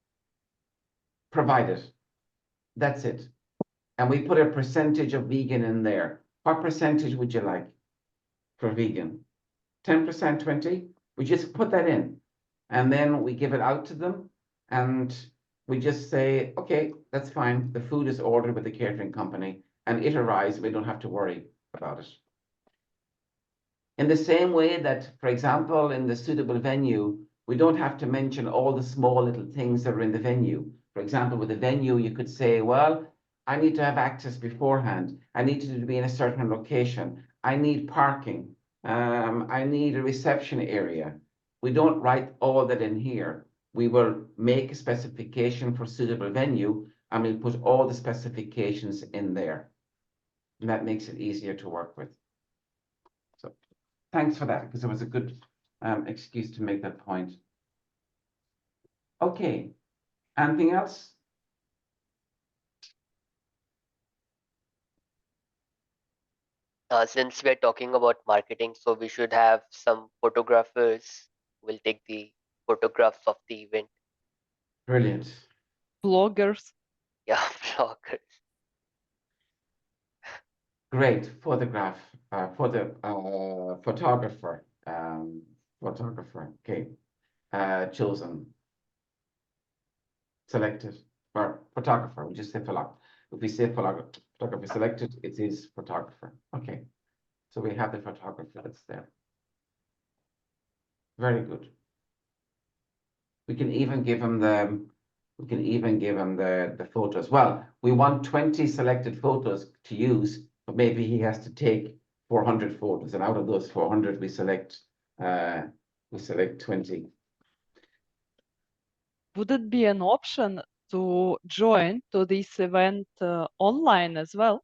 Provide it. That's it. And we put a percentage of vegan in there. What percentage would you like for vegan? 10%, 20? We just put that in. And then we give it out to them. And we just say, okay, that's fine. The food is ordered with the catering company and it arrives. We don't have to worry about it. In the same way that, for example, in the suitable venue, we don't have to mention all the small little things that are in the venue. For example, with a venue, you could say, well, I need to have access beforehand. I need to be in a certain location. I need parking. I need a reception area. We don't write all that in here. We will make a specification for suitable venue and we'll put all the specifications in there. And that makes it easier to work with. So thanks for that, because it was a good excuse to make that point. Okay, anything else? Since we're talking about marketing, so we should have some photographers will take the photographs of the event. Brilliant. Bloggers. Yeah, vloggers. Great photograph for the photographer. Photographer. Okay, chosen, selected, or photographer. We just say photographer. If we say photographer selected, it is photographer. Okay, so we have the photographer that's there. Very good. We can even give him the photos. Well, we want 20 selected photos to use, but maybe he has to take 400 photos, and out of those 400, we select 20. Would it be an option to join to this event online as well?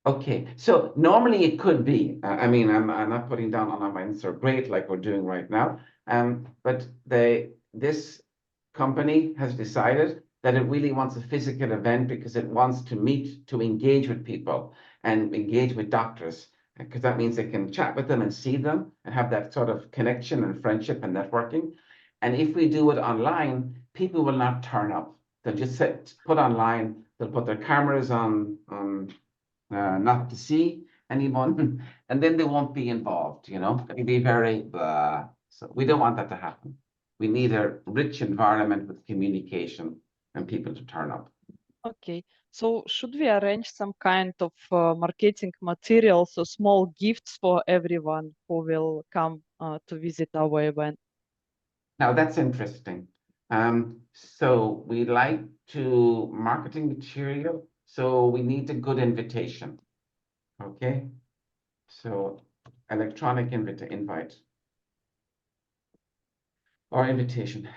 Okay, so normally it could be. I mean, I'm not putting down on our minds are great like we're doing right now. But this company has decided that it really wants a physical event because it wants to meet, to engage with people and engage with doctors, because that means they can chat with them and see them and have that sort of connection and friendship and networking. And if we do it online, people will not turn up. They'll just put online. They'll put their cameras on not to see anyone, and then they won't be involved, It'll be very blah. So we don't want that to happen. We need a rich environment with communication and people to turn up. Okay, so should we arrange some kind of marketing materials or small gifts for everyone who will come to visit our event? Now that's interesting. So we like to marketing material, so we need a good invitation. Okay, so electronic invite or invitation.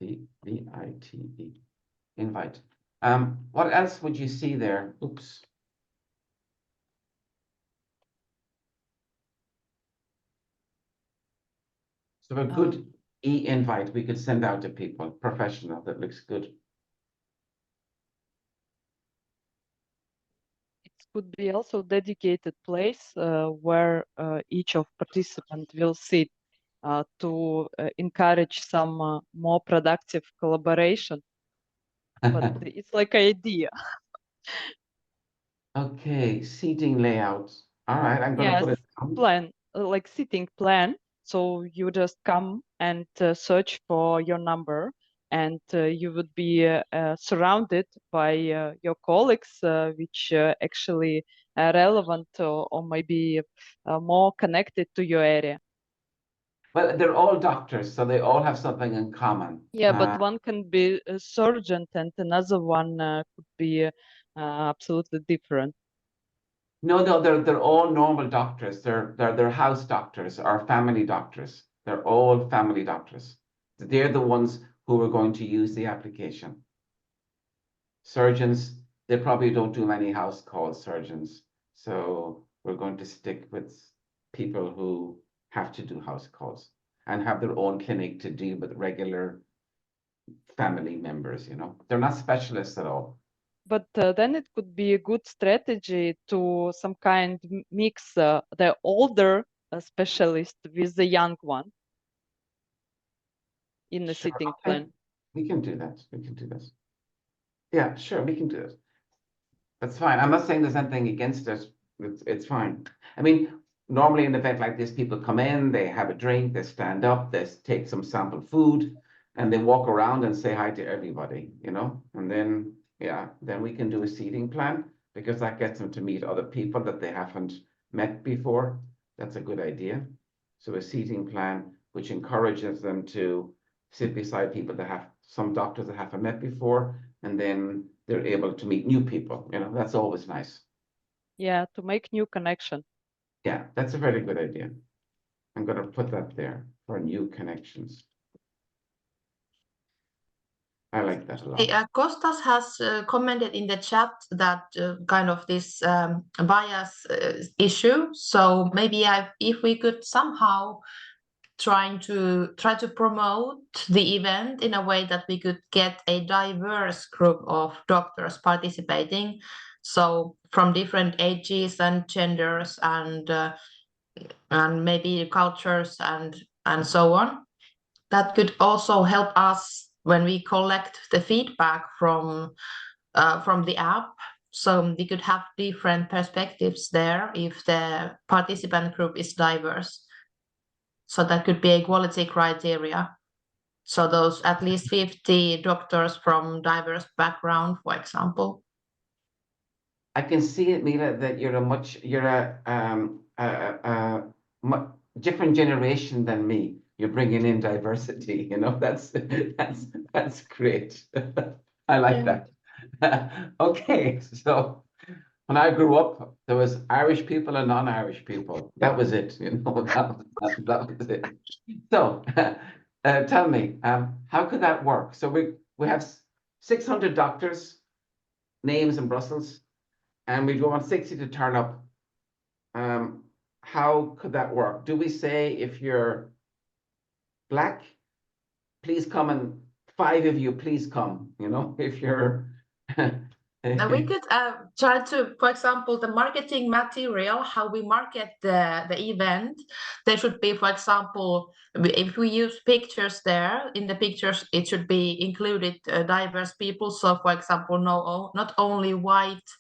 VITE, invite. What else would you see there? Oops. So a good e-invite we could send out to people, professional, that looks good. It could be also dedicated place where each of participants will sit to encourage some more productive collaboration. But it's like an idea. Okay, seating layout. All right, I'm going to Yes, put it down. plan, like sitting plan. So you just come and search for your number, and you would be surrounded by your colleagues, which actually are relevant or maybe more connected to your area. Well, they're all doctors, so they all have something in common. Yeah, but one can be a surgeon and another one could be absolutely different. No, they're all normal doctors. They're house doctors or family doctors. They're all family doctors. They're the ones who are going to use the application. Surgeons, they probably don't do many house calls, surgeons. So we're going to stick with people who have to do house calls and have their own clinic to deal with regular family members, you know. They're not specialists at all. But then it could be a good strategy to some kind mix the older specialist with the young one in the Sure, sitting okay. plan. We can do that. We can do this. Yeah, sure, we can do it. That's fine. I'm not saying there's anything against it. It's fine. I mean, normally in an event like this, people come in, they have a drink, they stand up, they take some sample food, and they walk around and say hi to everybody, you know? And then, yeah, then we can do a seating plan because that gets them to meet other people that they haven't met before. That's a good idea. So a seating plan which encourages them to sit beside people that have some doctors that haven't met before, and then they're able to meet new people. You know, that's always nice. Yeah, to make new connection. Yeah, that's a very good idea. I'm going to put that there for new connections. I like that a lot. Kostas has commented in the chat that kind of this bias issue. So maybe if we could somehow try to promote the event in a way that we could get a diverse group of doctors participating. So from different ages and genders and maybe cultures and so on. That could also help us when we collect the feedback from the app. So we could have different perspectives there if the participant group is diverse. So that could be a quality criteria. So those at least 50 doctors from diverse background, for example. I can see it, Mila, that you're different generation than me. You're bringing in diversity, you know, that's great. I like that. Okay, so when I grew up, there was Irish people and non-Irish people. That was it, you know, that was it. So tell me, how could that work? So we have 600 doctors, names in Brussels, and we want 60 to turn up. How could that work? Do we say if you're black, please come, and 5 of you, please come, you know, if you're We could try to, for example, the marketing material, how we market the event. There should be, for example, if we use pictures there, in the pictures, it should be included diverse people. So, for example, not only white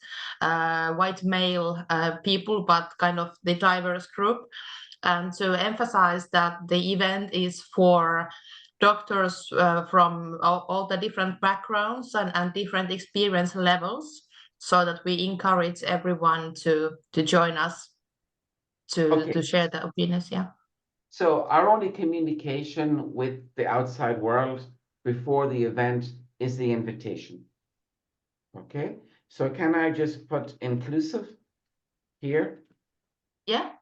male people, but kind of the diverse group. And to emphasize that the event is for doctors from all the different backgrounds and different experience levels, so that we encourage everyone to join us to share the opinions. Yeah. So our only communication with the outside world before the event is the invitation. Okay, so can I just put inclusive here? Yeah.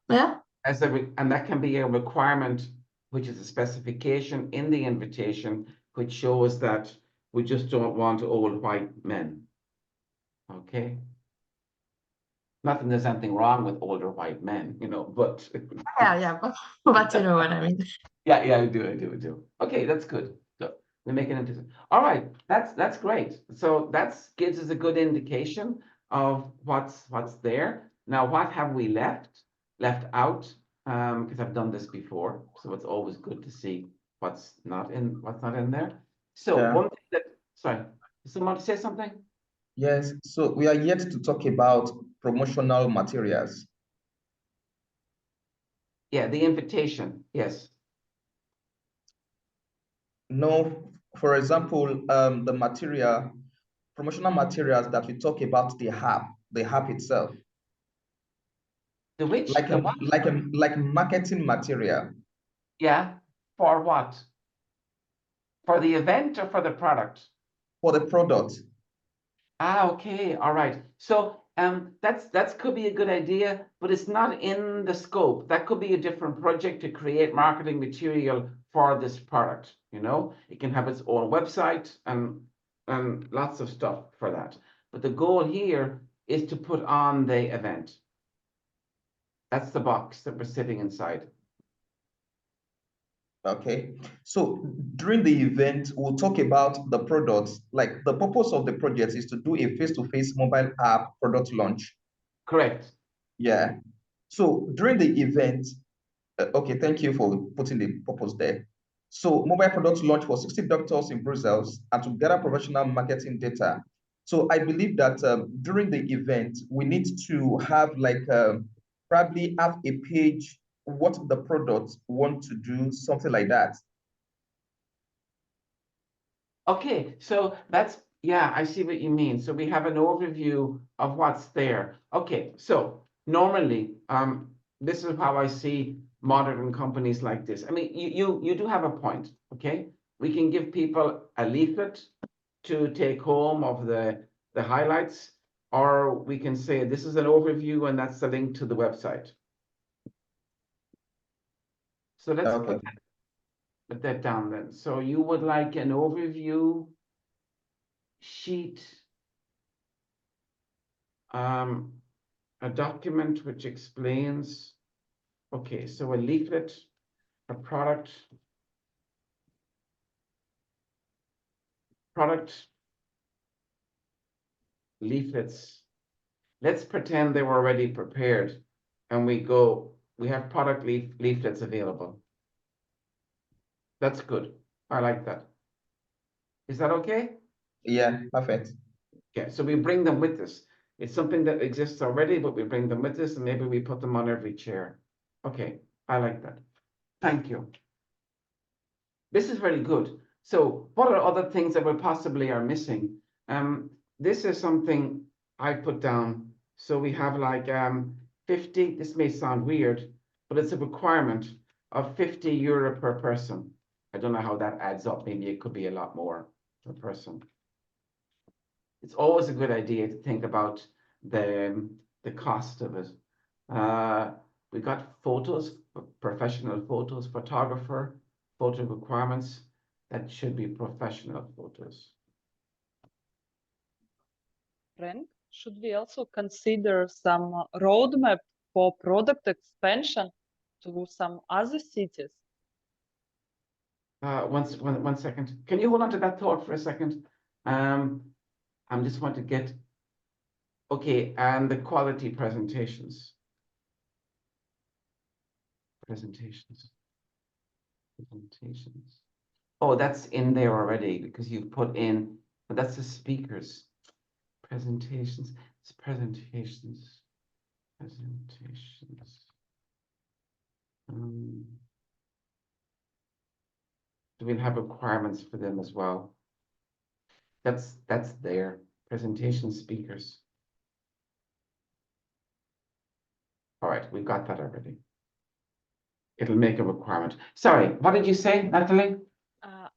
And that can be a requirement, which is a specification in the invitation, which shows that we just don't want old white men. Okay. Not that there's anything wrong with older white men, you know, but Yeah, but you know what I mean. yeah, I do. Okay, that's good. So we make it into. All right, that's great. So that gives us a good indication of what's there. Now, what have we left out? Because I've done this before, so it's always good to see what's not in there. So Yeah. one thing that, sorry, someone to say something? Yes, so we are yet to talk about promotional materials. Yeah, the invitation, yes. No, for example, the promotional materials that we talk about, the app itself, The which? like The what? like marketing material. Yeah, for what? For the event or for the product? For the product. Ah, okay, all right. So that's could be a good idea, but it's not in the scope. That could be a different project to create marketing material for this product. You know, it can have its own website and lots of stuff for that. But the goal here is to put on the event. That's the box that we're sitting inside. Okay. So during the event, we'll talk about the products. Like the purpose of the project is to do a face-to-face mobile app product launch. Correct. Yeah. So during the event, okay, thank you for putting the purpose there. So mobile product launch for 60 doctors in Brussels and to gather professional marketing data. So I believe that during the event, we need to have like probably have a page, what the product want to do, something like that. Okay, so that's, yeah, I see what you mean. So we have an overview of what's there. Okay, so normally, this is how I see modern companies like this. I mean, you do have a point, okay? We can give people a leaflet to take home of the highlights, or we can say this is an overview and that's the link to the website. So let's Okay. put that down then. So you would like an overview sheet, a document which explains, okay, so a leaflet, a product leaflets. Let's pretend they were already prepared and we have product leaflets available. That's good. I like that. Is that okay? Yeah, perfect. Yeah, so we bring them with us. It's something that exists already, but we bring them with us and maybe we put them on every chair. Okay, I like that. Thank you. This is very good. So what are other things that we possibly are missing? This is something I put down. So we have like 50, this may sound weird, but it's a requirement of 50 euro per person. I don't know how that adds up. Maybe it could be a lot more per person. It's always a good idea to think about the cost of it. We got photos, professional photos, photographer, photo requirements. That should be professional photos. Frank, should we also consider some roadmap for product expansion to some other cities? One second. Can you hold on to that thought for a second? I'm just want to get, okay, and the quality presentations. Presentations. Oh, that's in there already because you've put in, but that's the speakers. Presentations, it's presentations. So we'll have requirements for them as well. That's there. Presentation speakers. All right, we've got that already. It'll make a requirement. Sorry, what did you say, Natalie?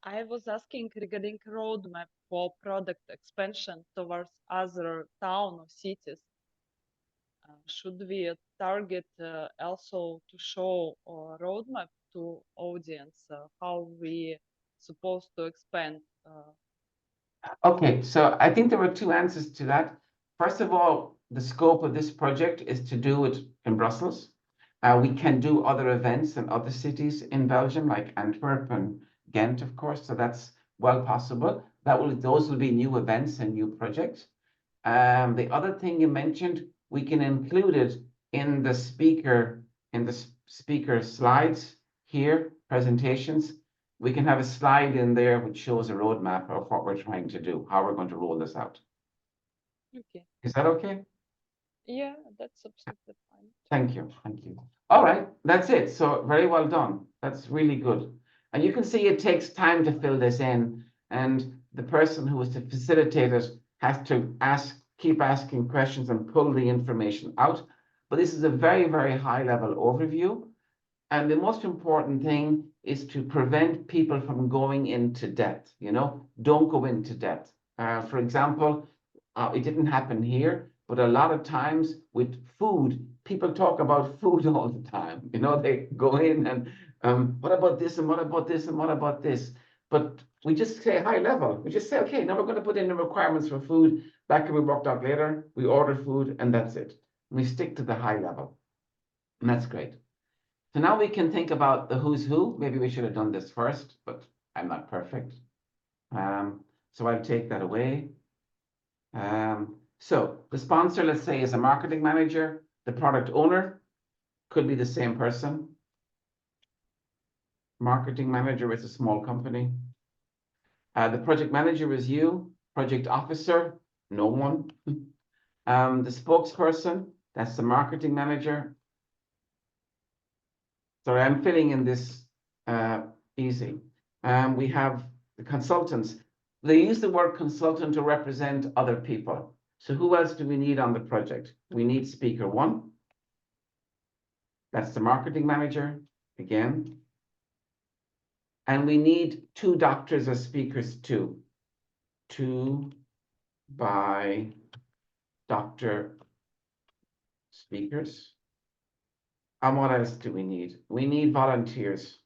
I was asking regarding roadmap for product expansion towards other town or cities. Should we target also to show a roadmap to audience how we supposed to expand? Okay, so I think there were two answers to that. First of all, the scope of this project is to do it in Brussels. We can do other events in other cities in Belgium, like Antwerp and Ghent, of course. So that's well possible. Those will be new events and new projects. The other thing you mentioned, we can include it in the speaker slides here, presentations. We can have a slide in there which shows a roadmap of what we're trying to do, how we're going to roll this out. Okay. Is that okay? Yeah, that's absolutely fine. Thank you. Thank you. All right, that's it. So very well done. That's really good. And you can see it takes time to fill this in, and the person who is to facilitate it has to keep asking questions and pull the information out. But this is a very, very high level overview. And the most important thing is to prevent people from going into debt. Don't go into debt. For example, it didn't happen here, but a lot of times with food, people talk about food all the time. They go in and what about this and what about this and what about this? But we just say high level. We just say, okay, now we're going to put in the requirements for food. That can be worked out later. We order food and that's it. We stick to the high level. And that's great. So now we can think about the who's who. Maybe we should have done this first, but I'm not perfect. So I'll take that away. So the sponsor, let's say, is a marketing manager. The product owner could be the same person. Marketing manager is a small company. The project manager is you. Project officer, no one. The spokesperson, that's the marketing manager. Sorry, I'm filling in this easy. We have the consultants. They use the word consultant to represent other people. So who else do we need on the project? We need speaker one. That's the marketing manager, again. And we need 2 doctors as speakers too. 2 by doctor speakers. And what else do we need? We need volunteers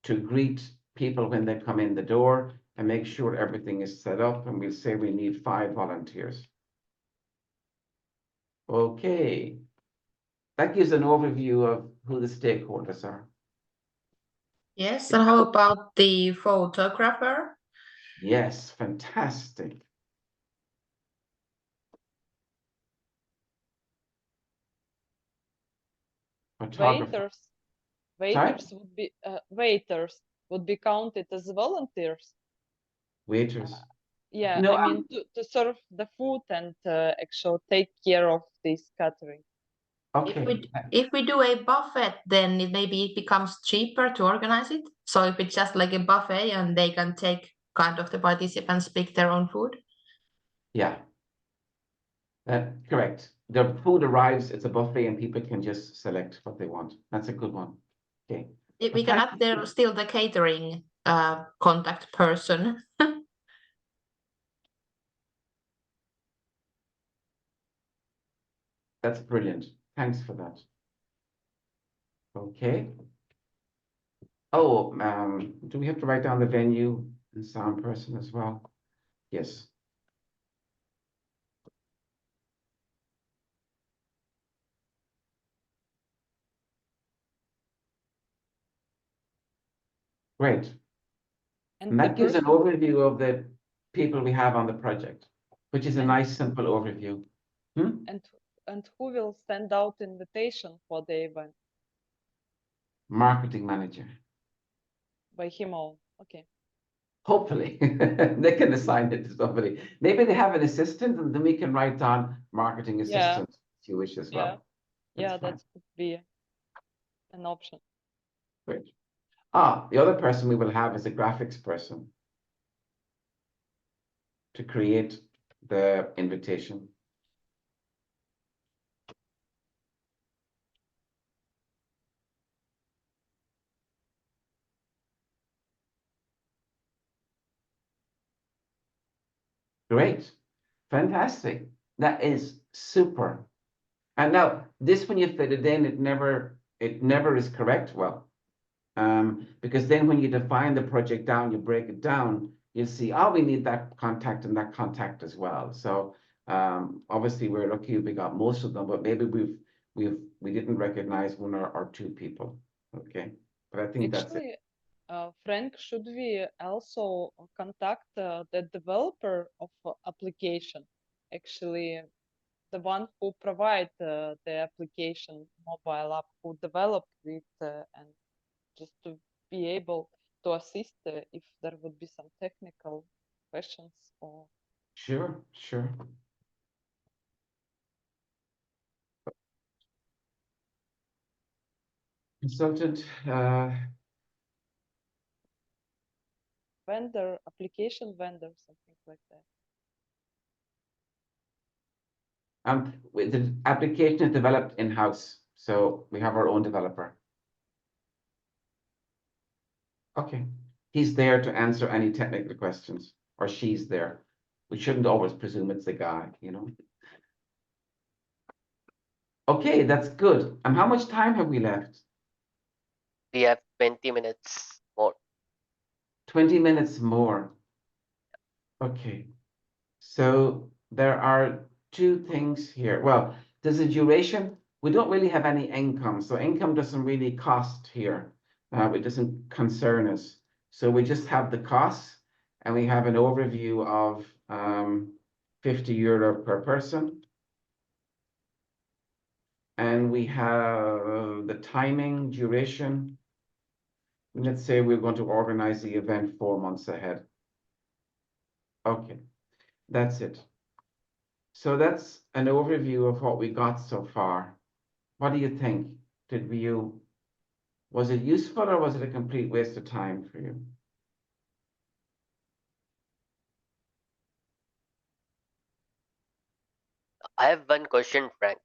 to greet people when they come in the door and make sure everything is set up. And we'll say we need 5 volunteers. Okay. That gives an overview of who the stakeholders are. Yes, and how about the photographer? Yes, fantastic. Photographer. Waiters would be counted as volunteers. Waiters. Yeah, No, I mean to serve the food and actually take care of this catering. okay. If we do a buffet, then maybe it becomes cheaper to organize it. So if it's just like a buffet and they can take kind of the participants pick their own food. Yeah. Correct. The food arrives, it's a buffet, and people can just select what they want. That's a good one. Okay. We can add there still the catering contact person. That's brilliant. Thanks for that. Okay. Oh, do we have to write down the venue and sound person as well? Yes. Great. And that gives an overview of the people we have on the project, which is a nice, simple overview. And who will send out invitation for the event? Marketing manager. By him own. Okay. Hopefully, they can assign it to somebody. Maybe they have an assistant, and then we can write down marketing assistant if you wish as well. Yeah, that could be an option. Great. The other person we will have is a graphics person to create the invitation. Great. Fantastic. That is super. And now this, when you fit it in, it never is correct. Well, because then when you define the project down, you break it down, you'll see, we need that contact and that contact as well. So obviously we're lucky we got most of them, but maybe we didn't recognize 1 or 2 people. Okay. But I think that's it. Frank, should we also contact the developer of application? Actually, the one who provide the application mobile app, who developed it, and just to be able to assist if there would be some technical questions or. Sure. Consultant. Vendor, application vendor, something like that. The application is developed in-house. So we have our own developer. Okay, he's there to answer any technical questions, or she's there. We shouldn't always presume it's the guy, you know. Okay, that's good. And how much time have we left? We have 20 minutes more. 20 minutes more. Okay, so there are two things here. Well, there's a duration. We don't really have any income, so income doesn't really cost here. It doesn't concern us. So we just have the costs, and we have an overview of 50 euro per person. And we have the timing, duration. Let's say we're going to organize the event 4 months ahead. Okay, that's it. So that's an overview of what we got so far. What do you think? Was it useful or was it a complete waste of time for you? I have one question, Frank.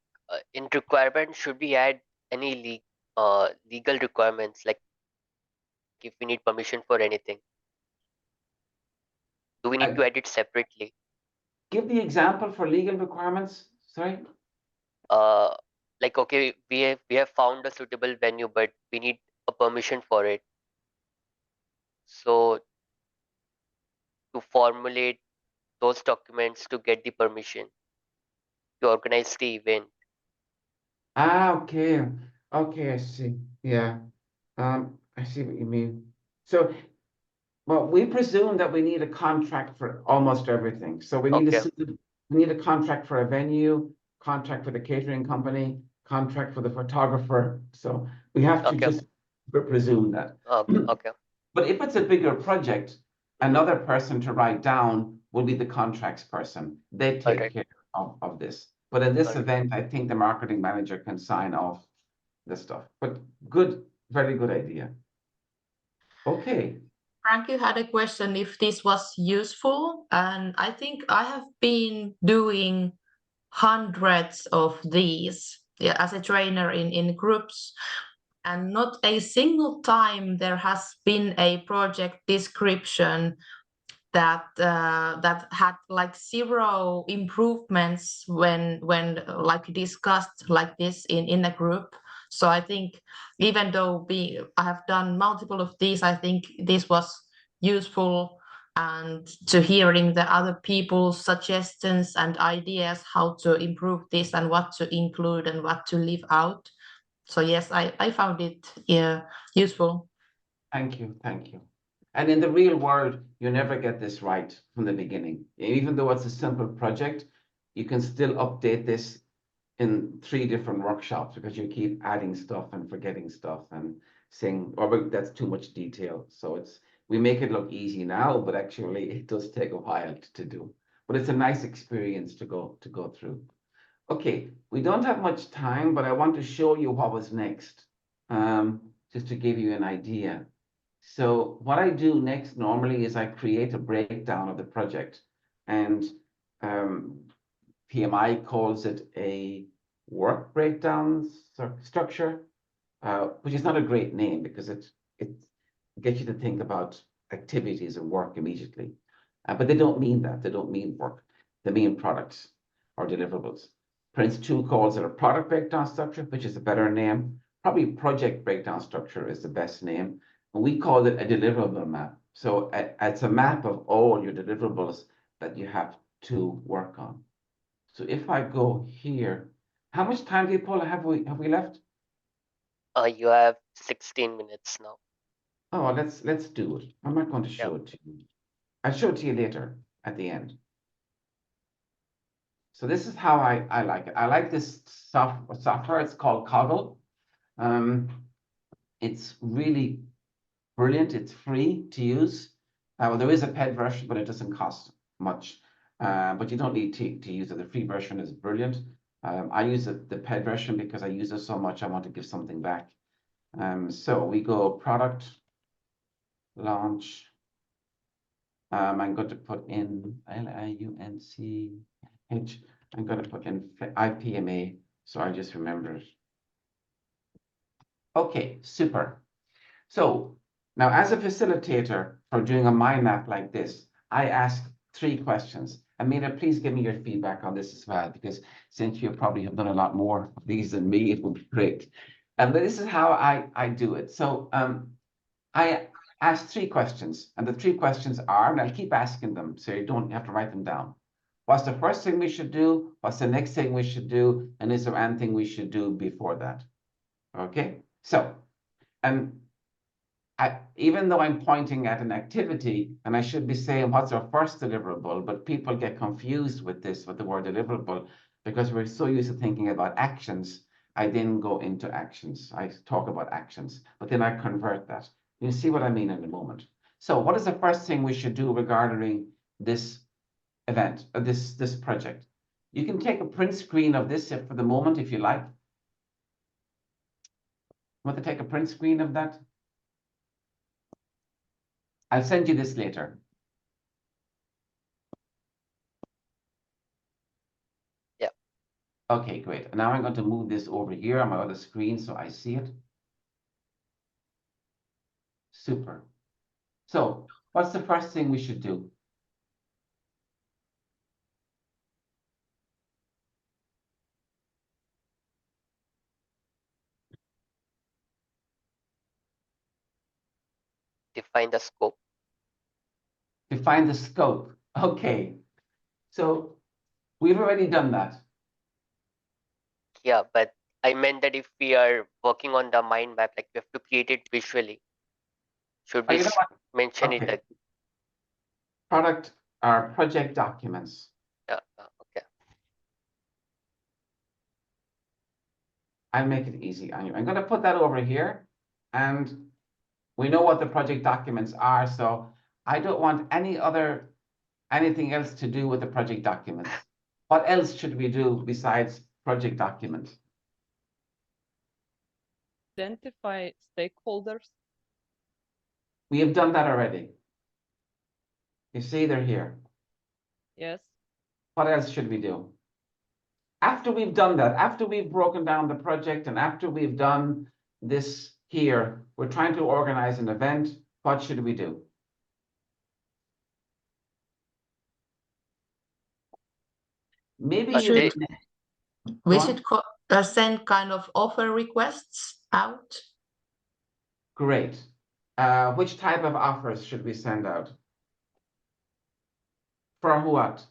In requirement, should we add any legal requirements, like if we need permission for anything? Do we need to Uh, add it separately? Give the example for legal requirements. Sorry. Uh, like okay, we have found a suitable venue, but we need a permission for it. So to formulate those documents to get the permission to organize the event. Okay. Okay, I see. Yeah. I see what you mean. So, well, we presume that we need a contract for almost everything. So Okay, we need a contract for a venue, contract for the catering company, contract for the photographer. So we have to okay, just presume that. okay, okay. But if it's a bigger project, Mm-hmm. another person to write down will be the contracts person. They All take right, care of this. But in this all right. event, I think the marketing manager can sign off the stuff. But good, very good idea. Okay. Frank, you had a question if this was useful, and I think I have been doing hundreds of these, yeah, as a trainer in groups, and not a single time there has been a project description that had like zero improvements when like discussed like this in a group. So I think even though I have done multiple of these, I think this was useful, and to hearing the other people's suggestions and ideas how to improve this and what to include and what to leave out. So yes, I found it, yeah, useful. Thank you. Thank you. And in the real world, you never get this right from the beginning. Even though it's a simple project, you can still update this in 3 different workshops because you keep adding stuff and forgetting stuff and saying, oh, but that's too much detail. So we make it look easy now, but actually it does take a while to do. But it's a nice experience to go through. Okay, we don't have much time, but I want to show you what was next, just to give you an idea. So what I do next normally is I create a breakdown of the project, and um, PMI calls it a work breakdown structure, which is not a great name because it gets you to think about activities and work immediately. But they don't mean that. They don't mean work. They mean products or deliverables. Prince 2 calls it a product breakdown structure, which is a better name. Probably project breakdown structure is the best name. And we call it a deliverable map. So it's a map of all your deliverables that you have to work on. So if I go here, how much time do you, Paul, have we left? You have 16 minutes now. Oh, let's do it. I'm not going to Yeah. show it to you. I'll show it to you later at the end. So this is how I like it. I like this software. It's called Coggle. Um, it's really brilliant. It's free to use. Well, there is a paid version, but it doesn't cost much. But you don't need to use it. The free version is brilliant. I use the paid version because I use it so much. I want to give something back. So we go product launch. I'm going to put in LIUNCH. I'm going to put in IPMA, so I just remember it. Okay, super. So now as a facilitator for doing a mind map like this, I ask 3 questions. Amina, please give me your feedback on this as well, because since you probably have done a lot more of these than me, it would be great. But this is how I do it. So I ask 3 questions, and the 3 questions are, and I'll keep asking them, so you don't have to write them down. What's the first thing we should do? What's the next thing we should do? And is there anything we should do before that? Okay, so, and even though I'm pointing at an activity, and I should be saying what's our first deliverable, but people get confused with this, with the word deliverable, because we're so used to thinking about actions. I then go into actions. I talk about actions, but then I convert that. You'll see what I mean in a moment. So what is the first thing we should do regarding this event, this project? You can take a print screen of this for the moment, if you like. Want to take a print screen of that? I'll send you this later. Yeah. Okay, great. Now I'm going to move this over here on my other screen so I see it. Super. So what's the first thing we should do? Define the scope. Define the scope. Okay. So we've already done that. Yeah, but I meant that if we are working on the mind map, like we have to create it visually. Should Oh, we you know what? mention it? Okay. Product or project documents. Okay. I'll make it easy on you. I'm going to put that over here, and we know what the project documents are, so I don't want anything else to do with the project documents. What else should we do besides project documents? Identify stakeholders. We have done that already. You see, they're here. Yes. What else should we do? After we've done that, after we've broken down the project and after we've done this here, we're trying to organize an event. What should we do? Maybe you Should didn't. we Go on. should send kind of offer requests out? Great. Which type of offers should we send out? For what?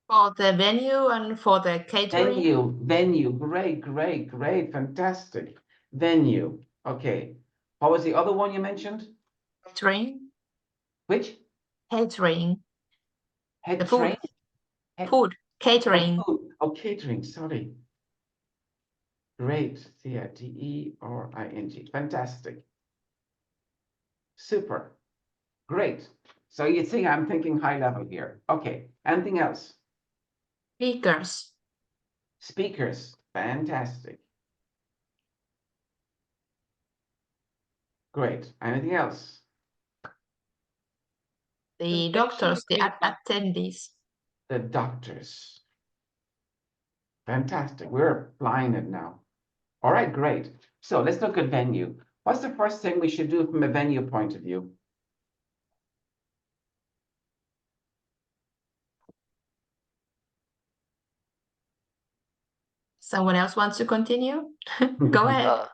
For the venue and for the catering. Venue. Great. Fantastic. Venue. Okay. What was the other one you mentioned? Catering. Which? Catering. Head The food. train? Head, Food. Catering. food. Oh, catering. Sorry. Great. Catering. Fantastic. Super. Great. So you think I'm thinking high level here. Okay. Anything else? Speakers. Speakers. Fantastic. Great. Anything else? The doctors, the attendees. The doctors. Fantastic. We're flying it now. All right, great. So let's look at venue. What's the first thing we should do from a venue point of view? Someone else wants to continue? Go ahead.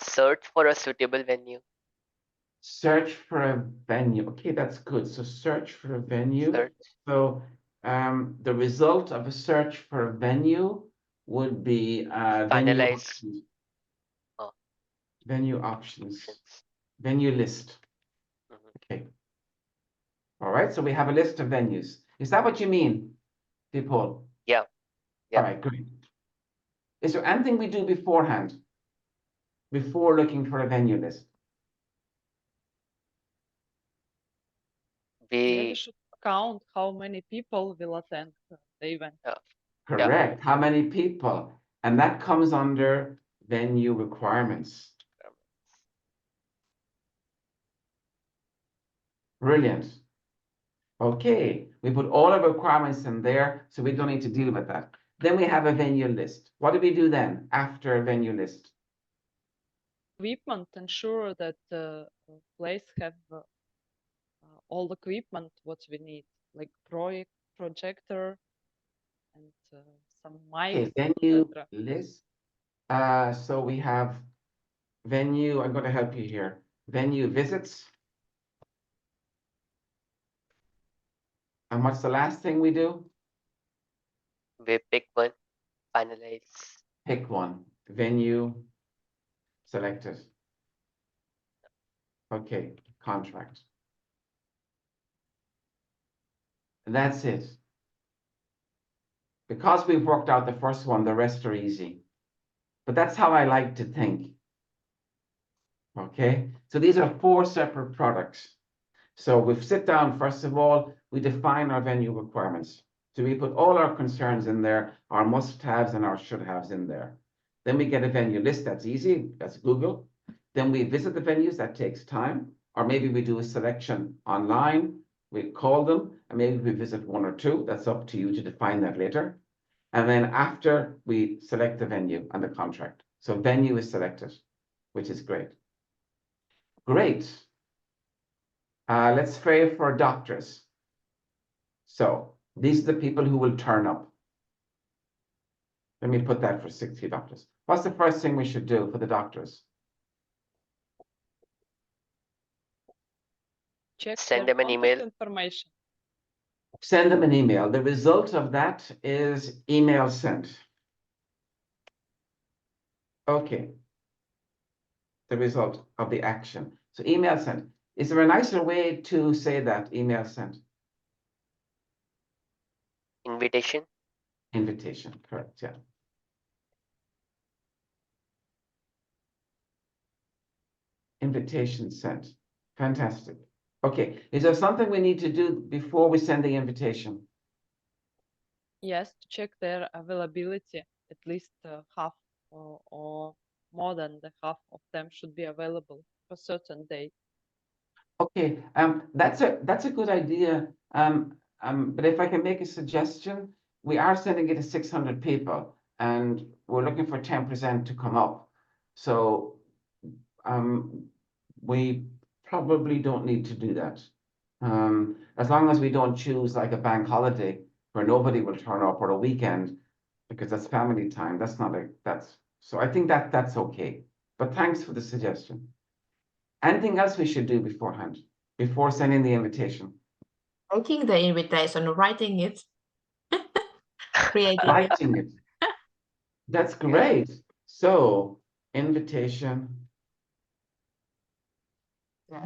Search for a suitable venue. Search for a venue. Okay, that's good. So search for a venue. Search. So the result of a search for a venue would be venue Finalize options. uh, Venue options. options. Venue list. Mhm. Okay. All right, so we have a list of venues. Is that what you mean, people? Yeah. All right, great. Is there anything we do beforehand, before looking for a venue list? Yeah, we We should count how many people will attend the event. Correct. How many people? And that comes under venue requirements. Brilliant. Okay, we put all the requirements in there, so we don't need to deal with that. Then we have a venue list. What do we do then after a venue list? Equipment, ensure that the place have all equipment what we need, like projector and some mics, Okay, venue etc. list. So we have venue. I'm going to help you here. Venue visits. And what's the last thing we do? We pick one, finalize. Pick one. Venue selected. Okay, contract. That's it. Because we've worked out the first one, the rest are easy. But that's how I like to think. Okay, so these are 4 separate products. So we sit down, first of all, we define our venue requirements. So we put all our concerns in there, our must-haves and our should-haves in there. Then we get a venue list, that's easy, that's Google. Then we visit the venues, that takes time. Or maybe we do a selection online, we call them, and maybe we visit 1 or 2, that's up to you to define that later. And then after we select the venue and the contract. So venue is selected, which is great. Great. Let's pray for doctors. So these are the people who will turn up. Let me put that for 60 doctors. What's the first thing we should do for the doctors? Check Send their them an contact email. information. Send them an email. The result of that is email sent. Okay. The result of the action. So email sent. Is there a nicer way to say that email sent? Invitation. Invitation, correct, yeah. Invitation sent. Fantastic. Okay, is there something we need to do before we send the invitation? Yes, to check their availability. At least half or more than the half of them should be available for a certain day. Okay, that's a good idea. But if I can make a suggestion, we are sending it to 600 people, and we're looking for 10% to come up. So we probably don't need to do that. As long as we don't choose like a bank holiday where nobody will turn up, or a weekend, because that's family time. That's not a so I think that's okay. But thanks for the suggestion. Anything else we should do beforehand, before sending the invitation? Making the invitation, writing it, creating it. Writing it. That's great. So, invitation.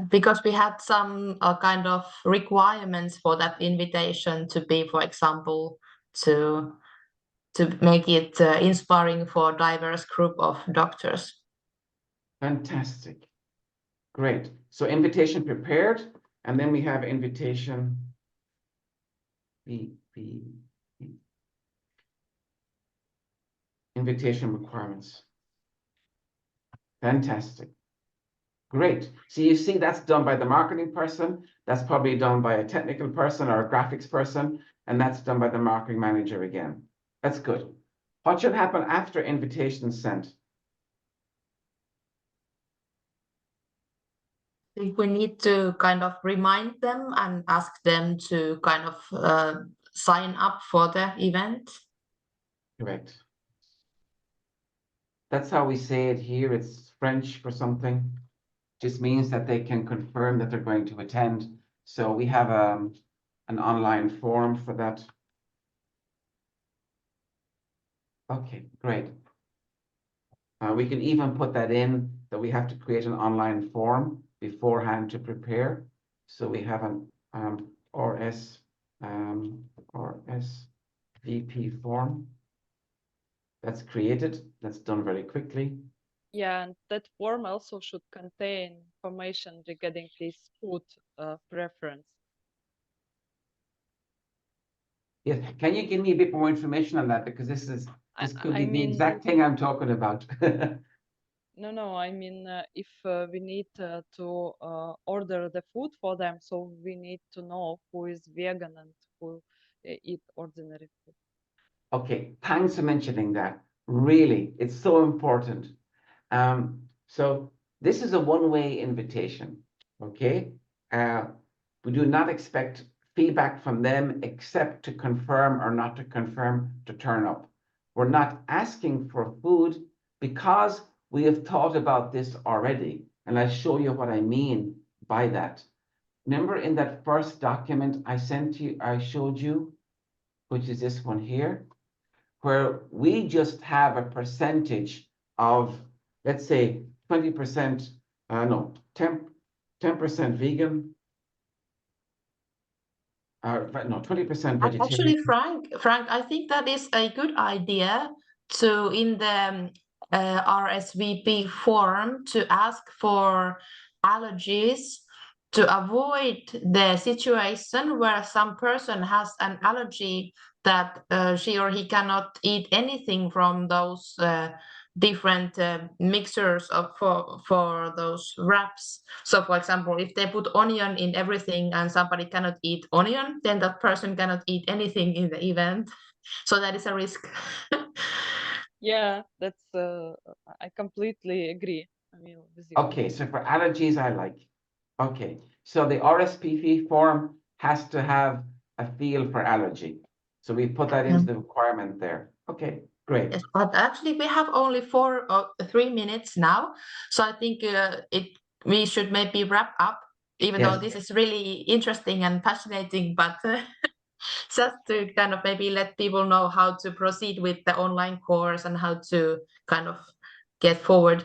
Because we had some kind of requirements for that invitation to be, for example, to make it inspiring for diverse group of doctors. Fantastic. Great. So, invitation prepared, and then we have invitation. Invitation requirements. Fantastic. Great. So you see, that's done by the marketing person. That's probably done by a technical person or a graphics person, and that's done by the marketing manager again. That's good. What should happen after invitation sent? I think we need to kind of remind them and ask them to kind of sign up for the event. Correct. That's how we say it here. It's French for something. Just means that they can confirm that they're going to attend. So we have an online form for that. Okay, great. We can even put that in that we have to create an online form beforehand to prepare. So we have an RSVP form that's created. That's done very quickly. Yeah, and that form also should contain information regarding this food preference. Yes, can you give me a bit more information on that? Because this could be the exact thing I'm talking about. No, I mean, if we need to order the food for them, so we need to know who is vegan and who eat ordinary food. Okay, thanks for mentioning that. Really, it's so important. So this is a one-way invitation, okay? Uh, we do not expect feedback from them except to confirm or not to confirm to turn up. We're not asking for food because we have thought about this already, and I'll show you what I mean by that. Remember in that first document I sent you, I showed you, which is this one here, where we just have a percentage of, let's say, 20%, no, 10% vegan, no, 20% vegetarian. Actually, Frank, I think that is a good idea to in the RSVP form to ask for allergies to avoid the situation where some person has an allergy that she or he cannot eat anything from those different mixtures of for those wraps. So, for example, if they put onion in everything and somebody cannot eat onion, then that person cannot eat anything in the event. So that is a risk. Yeah, that's I completely agree, Emil, with you. Okay, so for allergies, I like. Okay, so the RSVP form has to have a field for allergy. So we put that into the requirement there. Okay, great. Yes, but actually we have only 3 minutes now, so I think we should maybe wrap up. Even though Yes. this is really interesting and fascinating, but just to kind of maybe let people know how to proceed with the online course and how to kind of get forward.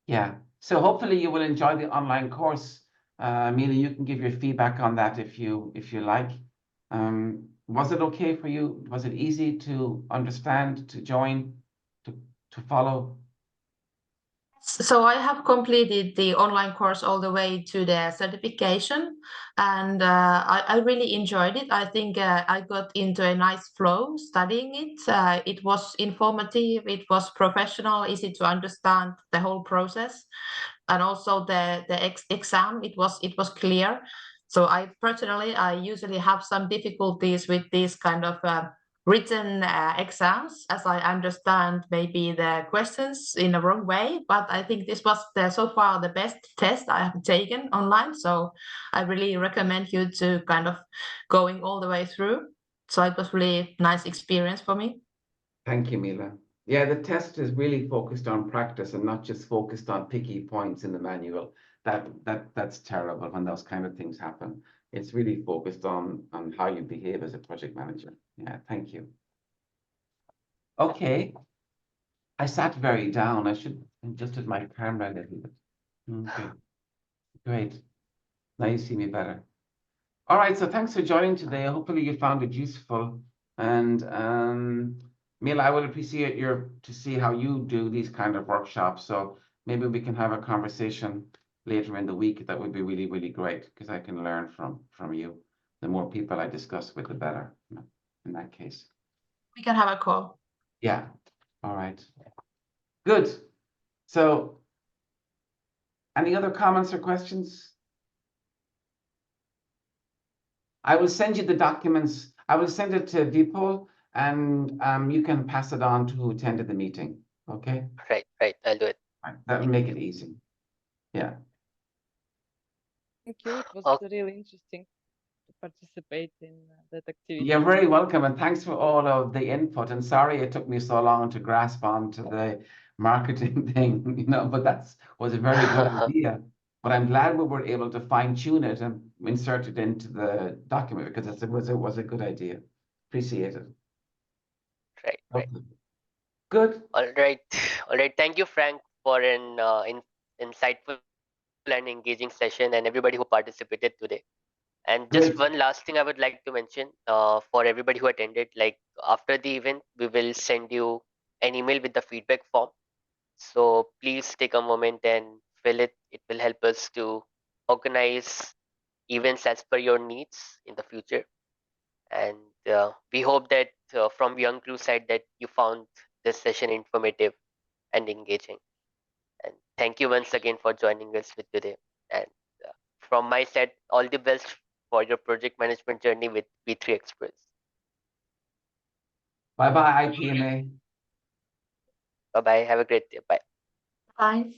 Yeah, so hopefully you will enjoy the online course. Amelia, you can give your feedback on that if you like. Was it okay for you? Was it easy to understand, to join, to follow? So I have completed the online course all the way to the certification, and I really enjoyed it. I think I got into a nice flow studying it. It was informative, it was professional, easy to understand the whole process, and also the exam. It was clear. So I personally, I usually have some difficulties with these kind of written exams, as I understand maybe the questions in a wrong way, but I think this was so far the best test I have taken online, so I really recommend you to kind of going all the way through. So it was really nice experience for me. Thank you, Mila. Yeah, the test is really focused on practice and not just focused on picky points in the manual. That's terrible when those kind of things happen. It's really focused on how you behave as a project manager. Yeah, thank you. Okay, I sat very down. I should adjusted my camera a little bit. Okay, great. Now you see me better. All right, so thanks for joining today. Hopefully you found it useful. And Mila, I would appreciate to see how you do these kind of workshops. So maybe we can have a conversation later in the week. That would be really, really great because I can learn from you. The more people I discuss with, the better in that case. We can have a call. Yeah. All right. Good. So any other comments or questions? I will send you the documents. I will send it to Vipul, and you can pass it on to who attended the meeting. Okay? Right, I'll do it. Right. That will make it easy. Yeah. Thank you. It was Okay. really interesting to participate in that activity. You're very welcome, and thanks for all of the input. And sorry it took me so long to grasp onto the marketing thing, but that was a very good idea. But I'm glad we were able to fine tune it and insert it into the document because it was a good idea. Appreciate it. Right. Okay. Good. All right. All right. Thank you, Frank, for an insightful and engaging session, and everybody who participated today. And just Great. one last thing I would like to mention for everybody who attended, like after the event, we will send you an email with the feedback form. So please take a moment and fill it. It will help us to organize events as per your needs in the future. And we hope that from Young Crew side that you found this session informative and engaging. And thank you once again for joining us with today. And from my side, all the best for your project management journey with P3 Express. Bye-bye, IPMA. Bye bye. Have a great day. Bye. Bye.